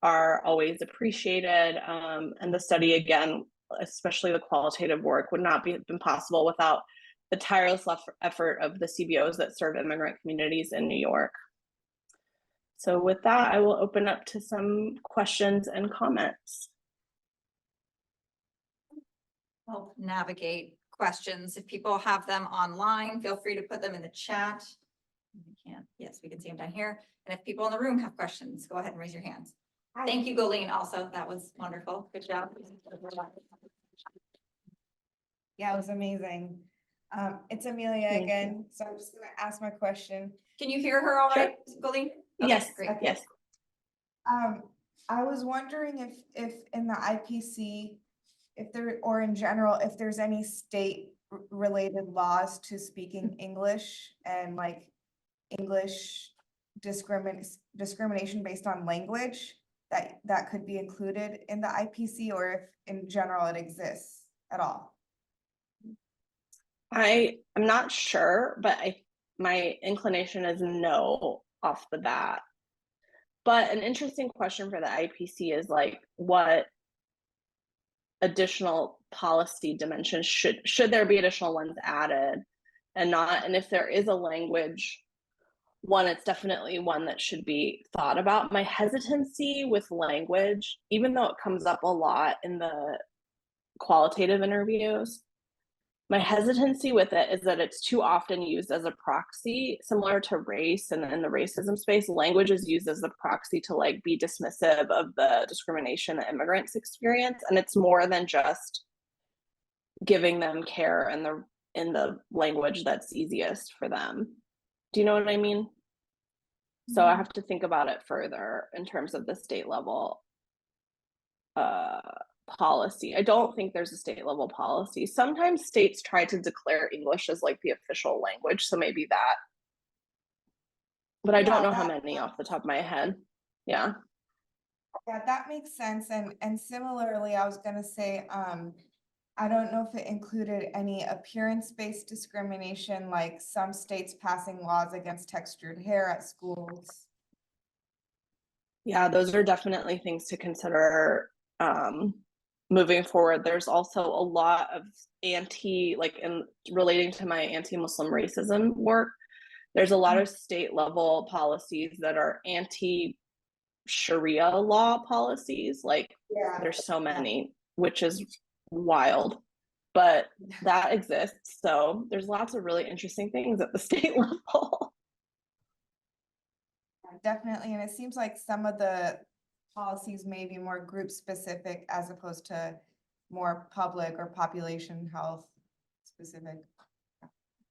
Speaker 2: are always appreciated. And the study, again, especially the qualitative work, would not been possible without the tireless effort of the CBOs that serve immigrant communities in New York. So with that, I will open up to some questions and comments.
Speaker 1: Help navigate questions. If people have them online, feel free to put them in the chat. We can't. Yes, we can see them down here. And if people in the room have questions, go ahead and raise your hands. Hi. Thank you, Goleen. Also, that was wonderful. Good job.
Speaker 3: Yeah, it was amazing. It's Amelia
Speaker 2: Thank
Speaker 3: again, so I'm just gonna ask my question.
Speaker 1: Can you hear her all right, Goleen? Okay,
Speaker 2: Yes,
Speaker 1: great.
Speaker 3: Okay.
Speaker 2: yes.
Speaker 3: I was wondering if in the IPC, if there, or in general, if there's any state related laws to speaking English and like English discrimination based on language that could be included in the IPC, or if in general it exists at all.
Speaker 2: I'm not sure, but my inclination is no off the bat. But an interesting question for the IPC is like, what additional policy dimensions should there be additional ones added and not? And if there is a language one, it's definitely one that should be thought about. My hesitancy with language, even though it comes up a lot in the qualitative interviews, my hesitancy with it is that it's too often used as a proxy, similar to race. And in the racism space, language is used as a proxy to like be dismissive of the discrimination that immigrants experience. And it's more than just giving them care in the language that's easiest for them. Do you know what I mean? So I have to think about it further in terms of the state level policy. I don't think there's a state level policy. Sometimes states try to declare English as like the official language, so maybe that. But I don't know how many off the top of my head. Yeah.
Speaker 3: Yeah, that makes sense. And similarly, I was gonna say, I don't know if it included any appearance-based discrimination, like some states passing laws against textured hair at schools.
Speaker 2: Yeah, those are definitely things to consider moving forward. There's also a lot of relating to my anti-Muslim racism work, there's a lot of state level policies that are anti-Sharia law policies. Like there's so many, which is wild, but that exists. So there's lots of really interesting things at the state level.
Speaker 3: Definitely. And it seems like some of the policies may be more group specific as opposed to more public or population health specific.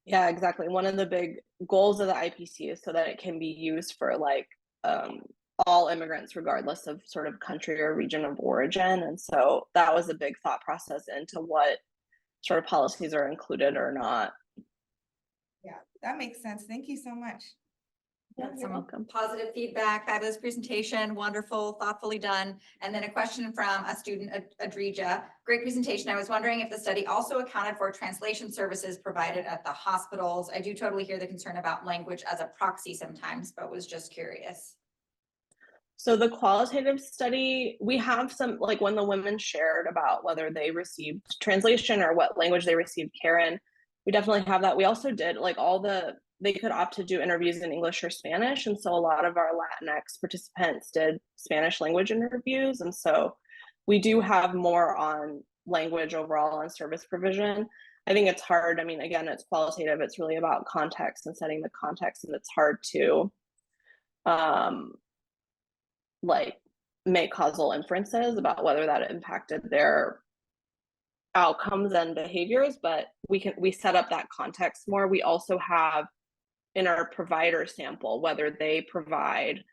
Speaker 2: Yeah, exactly. One of the big goals of the IPC is so that it can be used for like all immigrants, regardless of sort of country or region of origin. And so that was a big thought process into what sort of policies are included or not.
Speaker 3: Yeah, that makes sense. Thank you so much.
Speaker 2: Yeah, you're welcome.
Speaker 1: Positive feedback, fabulous presentation, wonderful, thoughtfully done. And then a question from a student, Adrija. Great presentation. I was wondering if the study also accounted for translation services provided at the hospitals. I do totally hear the concern about language as a proxy sometimes, but was just curious.
Speaker 2: So the qualitative study, we have some, like when the women shared about whether they received translation or what language they received care in, we definitely have that. We also did like they could opt to do interviews in English or Spanish. And so a lot of our Latinx participants did Spanish language interviews. And so we do have more on language overall and service provision. I think it's hard. I mean, again, it's qualitative. It's really about context and setting the context, and it's hard to like make causal inferences about whether that impacted their outcomes and behaviors, but we set up that context more. We also have in our provider sample whether they provide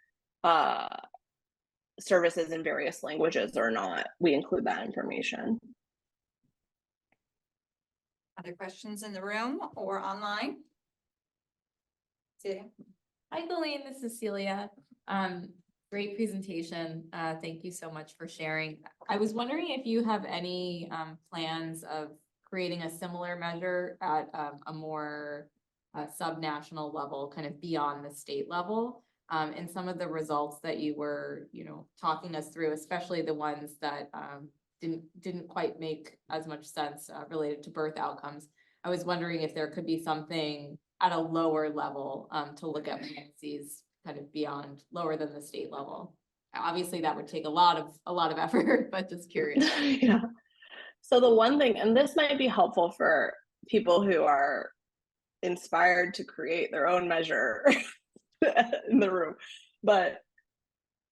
Speaker 2: services in various languages or not. We include that information.
Speaker 1: Other questions in the room or online? Celia?
Speaker 4: Hi, Goleen, this is Celia. Great presentation. Thank you so much for sharing. I was wondering if you have any plans of creating a similar measure at a more subnational level, kind of beyond the state level. And some of the results that you were, talking us through, especially the ones that didn't quite make as much sense related to birth outcomes. I was wondering if there could be something at a lower level to look at policies kind of beyond, lower than the state level. Obviously that would take a lot of effort, but just curious.
Speaker 2: Yeah. So the one thing, and this might be helpful for people who are inspired to create their own measure in the room, but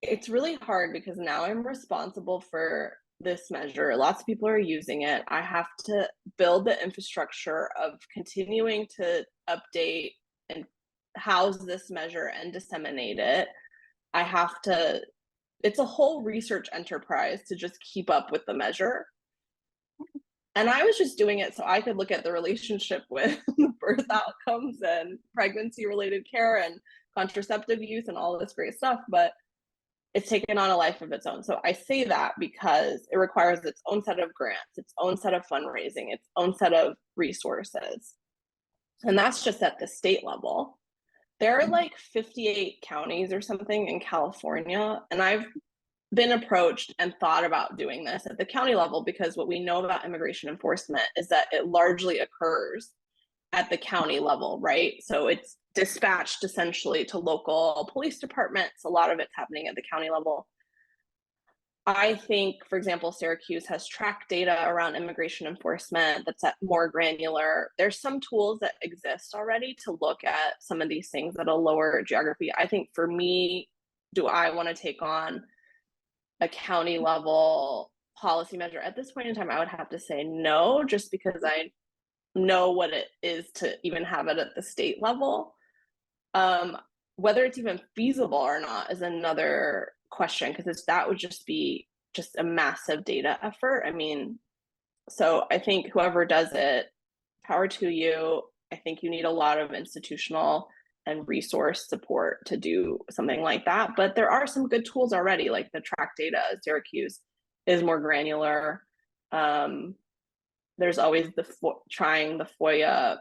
Speaker 2: it's really hard because now I'm responsible for this measure. Lots of people are using it. I have to build the infrastructure of continuing to update and house this measure and disseminate it. It's a whole research enterprise to just keep up with the measure. And I was just doing it so I could look at the relationship with birth outcomes and pregnancy related care and contraceptive use and all this great stuff, but it's taken on a life of its own. So I say that because it requires its own set of grants, its own set of fundraising, its own set of resources. And that's just at the state level. There are like 58 counties or something in California, and I've been approached and thought about doing this at the county level because what we know about immigration enforcement is that it largely occurs at the county level, right? So it's dispatched essentially to local police departments. A lot of it's happening at the county level. I think, for example, Syracuse has tracked data around immigration enforcement that's at more granular. There's some tools that exist already to look at some of these things at a lower geography. I think for me, do I want to take on a county level policy measure? At this point in time, I would have to say no, just because I know what it is to even have it at the state level. Whether it's even feasible or not is another question, because that would just be a massive data effort. I mean, so I think whoever does it, power to you. I think you need a lot of institutional and resource support to do something like that. But there are some good tools already, like the track data. Syracuse is more granular. There's always trying the FOIA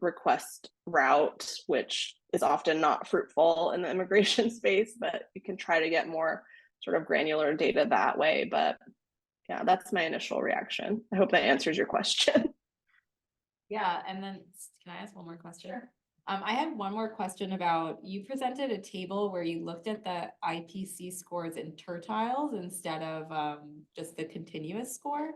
Speaker 2: request route, which is often not fruitful in the immigration space, but you can try to get more sort of granular data that way. But yeah, that's my initial reaction. I hope that answers your question.
Speaker 4: Yeah, and then can I ask one more question? Sure. I had one more question about, you presented a table where you looked at the IPC scores in tertiles instead of just the continuous score.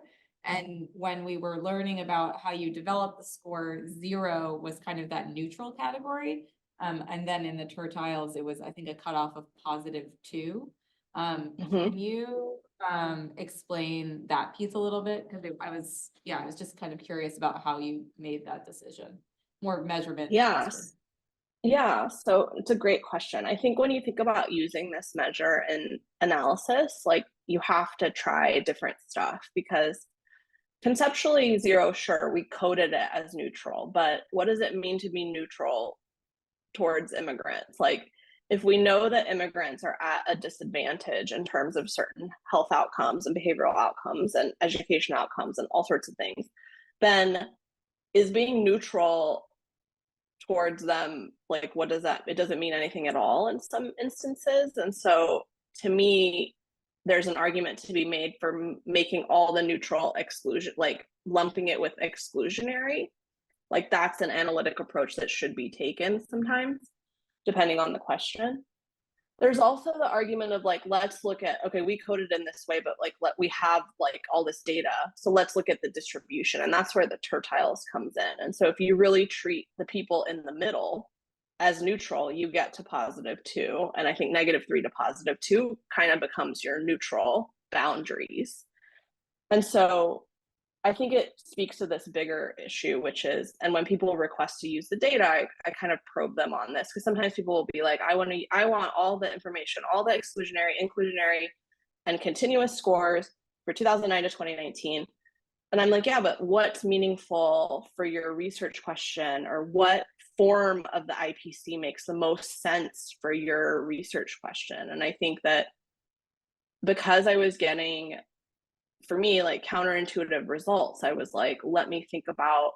Speaker 4: And when we were learning about how you develop the score, 0 was kind of that neutral category. And then in the tertiles, it was, I think, a cutoff of +2. Can you explain that piece a little bit? Because I was just kind of curious about how you made that decision. More measurement.
Speaker 2: Yes. Yeah, so it's a great question. I think when you think about using this measure in analysis, like you have to try different stuff, because conceptually 0, sure, we coded it as neutral, but what does it mean to be neutral towards immigrants? Like, if we know that immigrants are at a disadvantage in terms of certain health outcomes and behavioral outcomes and education outcomes and all sorts of things, then is being neutral towards them, like, what does that, it doesn't mean anything at all in some instances. And so to me, there's an argument to be made for making all the neutral exclusion, like lumping it with exclusionary. Like that's an analytic approach that should be taken sometimes, depending on the question. There's also the argument of like, let's look at, okay, we coded in this way, but like, we have like all this data. So let's look at the distribution. And that's where the tertiles comes in. And so if you really treat the people in the middle as neutral, you get to +2. And I think -3 to +2 kind of becomes your neutral boundaries. And so I think it speaks to this bigger issue, which is, and when people request to use the data, I kind of probe them on this, because sometimes people will be like, I want all the information, all the exclusionary, inclusionary, and continuous scores for 2009 to 2019. And I'm like, yeah, but what's meaningful for your research question, or what form of the IPC makes the most sense for your research question? And I think that because I was getting, for me, like counterintuitive results, I was like, let me think about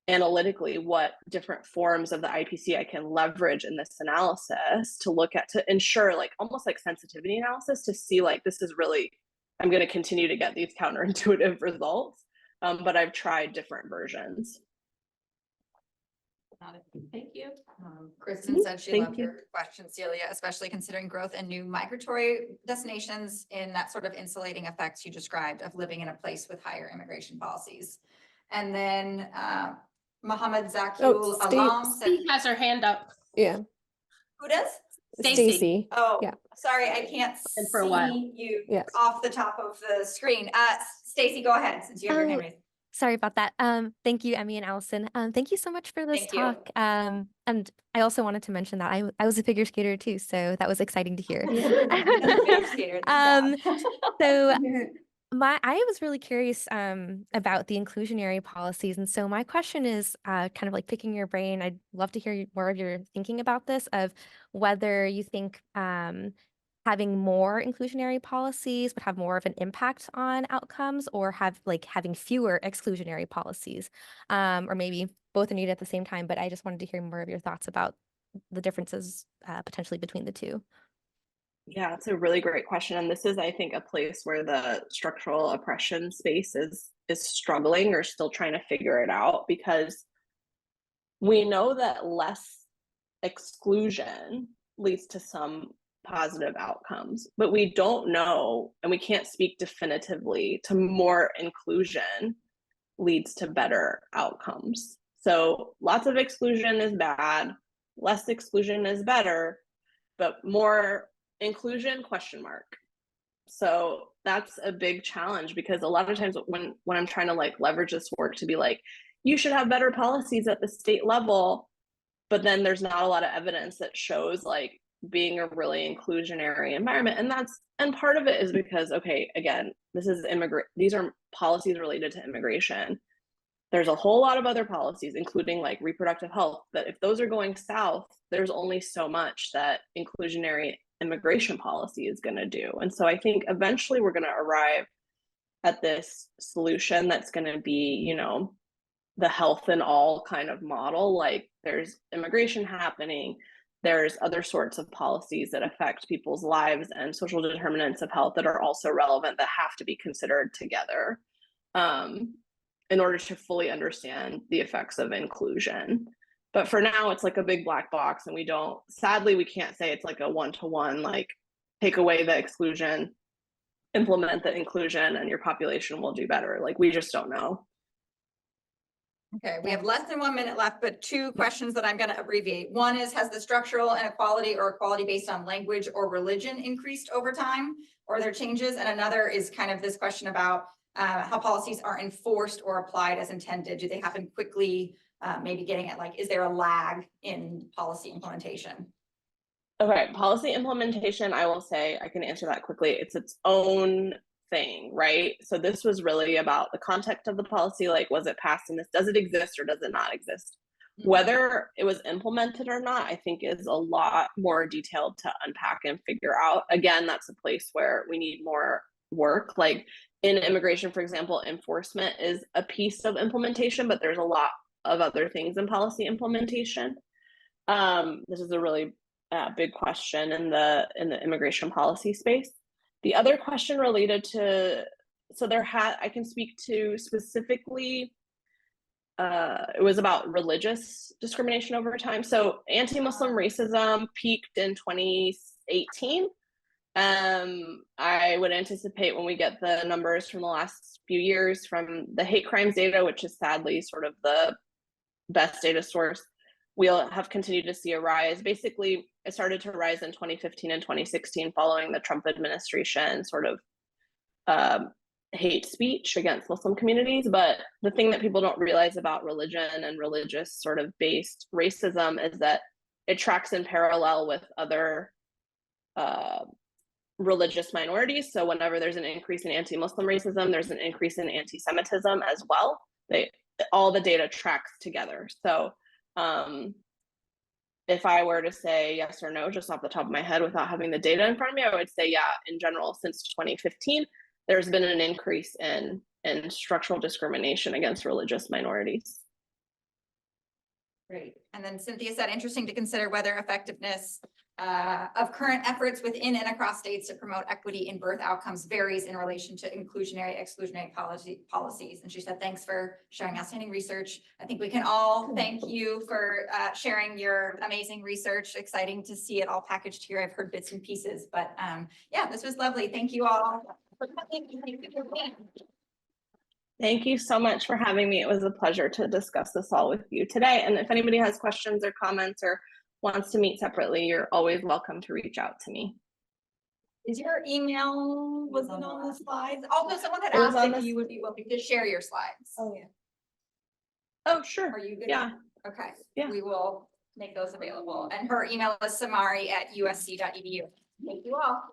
Speaker 2: analytically what different forms of the IPC I can leverage in this analysis to look at, to ensure like almost like sensitivity analysis, to see like, this is really, I'm going to continue to get these counterintuitive results, but I've tried different versions.
Speaker 4: Got it. Thank you.
Speaker 1: Kristen said she
Speaker 2: Thank
Speaker 1: loved
Speaker 2: you.
Speaker 1: your question, Celia, especially considering growth in new migratory destinations in that sort of insulating effects you described of living in a place with higher immigration policies. And then Mohammed Zakul Alam said,
Speaker 5: Steve has her hand up.
Speaker 6: Yeah,
Speaker 1: who does?
Speaker 6: Stacy.
Speaker 1: Oh,
Speaker 6: Yeah.
Speaker 1: sorry, I can't
Speaker 5: And for a while.
Speaker 1: see you
Speaker 6: Yes.
Speaker 1: off the top of the screen. Stacy, go ahead, since you have your hand raised.
Speaker 7: Sorry about that. Thank you, Emmy and Allison. Thank you so much for this
Speaker 1: Thank you.
Speaker 7: talk. And I also wanted to mention that I was a figure skater too, so that was exciting to hear.
Speaker 1: Figure skater, thank God.
Speaker 7: So I was really curious about the inclusionary policies, and so my question is kind of like picking your brain. I'd love to hear more of your thinking about this, of whether you think having more inclusionary policies would have more of an impact on outcomes, or having fewer exclusionary policies, or maybe both are needed at the same time. But I just wanted to hear more of your thoughts about the differences potentially between the two.
Speaker 2: Yeah, it's a really great question. And this is, I think, a place where the structural oppression space is struggling or still trying to figure it out, because we know that less exclusion leads to some positive outcomes, but we don't know, and we can't speak definitively to more inclusion leads to better outcomes. So lots of exclusion is bad, less exclusion is better, but more inclusion, ? So that's a big challenge, because a lot of times when I'm trying to like leverage this work to be like, you should have better policies at the state level, but then there's not a lot of evidence that shows like being a really inclusionary environment. And part of it is because, okay, again, these are policies related to immigration. There's a whole lot of other policies, including like reproductive health, that if those are going south, there's only so much that inclusionary immigration policy is going to do. And so I think eventually we're going to arrive at this solution that's going to be, you know, the health in all kind of model. Like there's immigration happening, there's other sorts of policies that affect people's lives and social determinants of health that are also relevant, that have to be considered together in order to fully understand the effects of inclusion. But for now, it's like a big black box, and sadly, we can't say it's like a one-to-one, like take away the exclusion, implement the inclusion, and your population will do better. Like we just don't know.
Speaker 1: Okay, we have less than 1 minute left, but two questions that I'm going to abbreviate. One is, has the structural inequality or equality based on language or religion increased over time, or are there changes? And another is kind of this question about how policies are enforced or applied as intended. Do they happen quickly? Maybe getting at like, is there a lag in policy implementation?
Speaker 2: Okay, policy implementation, I will say, I can answer that quickly. It's its own thing, right? So this was really about the context of the policy, like was it passed in this, does it exist or does it not exist? Mm-hmm. Whether it was implemented or not, I think is a lot more detailed to unpack and figure out. Again, that's a place where we need more work. Like in immigration, for example, enforcement is a piece of implementation, but there's a lot of other things in policy implementation. This is a really big question in the immigration policy space. The other question related to, so I can speak to specifically, it was about religious discrimination over time. So anti-Muslim racism peaked in 2018. I would anticipate when we get the numbers from the last few years from the hate crimes data, which is sadly sort of the best data source, we'll have continued to see a rise. Basically, it started to rise in 2015 and 2016 following the Trump administration sort of hate speech against Muslim communities. But the thing that people don't realize about religion and religious sort of based racism is that it tracks in parallel with other religious minorities. So whenever there's an increase in anti-Muslim racism, there's an increase in anti-Semitism as well. All the data tracks together. So if I were to say yes or no, just off the top of my head without having the data in front of me, I would say, yeah, in general, since 2015, there's been an increase in structural discrimination against religious minorities.
Speaker 1: Great. And then Cynthia said, interesting to consider whether effectiveness of current efforts within and across states to promote equity in birth outcomes varies in relation to inclusionary, exclusionary policies. And she said, thanks for sharing outstanding research. I think we can all thank you for sharing your amazing research. Exciting to see it all packaged here. I've heard bits and pieces, but yeah, this was lovely. Thank you all for coming.
Speaker 2: Thank you so much for having me. It was a pleasure to discuss this all with you today. And if anybody has questions or comments or wants to meet separately, you're always welcome to reach out to me.
Speaker 1: Is your email, was it on the slides? Also, someone had
Speaker 2: It was
Speaker 1: asked
Speaker 2: on
Speaker 1: if
Speaker 2: the-
Speaker 1: you would be willing to share your slides.
Speaker 3: Oh, yeah.
Speaker 2: Oh, sure.
Speaker 1: Are you good?
Speaker 2: Yeah.
Speaker 1: Okay.
Speaker 2: Yeah.
Speaker 1: We will make those available. And her email is samari@usc.edu. Thank you all.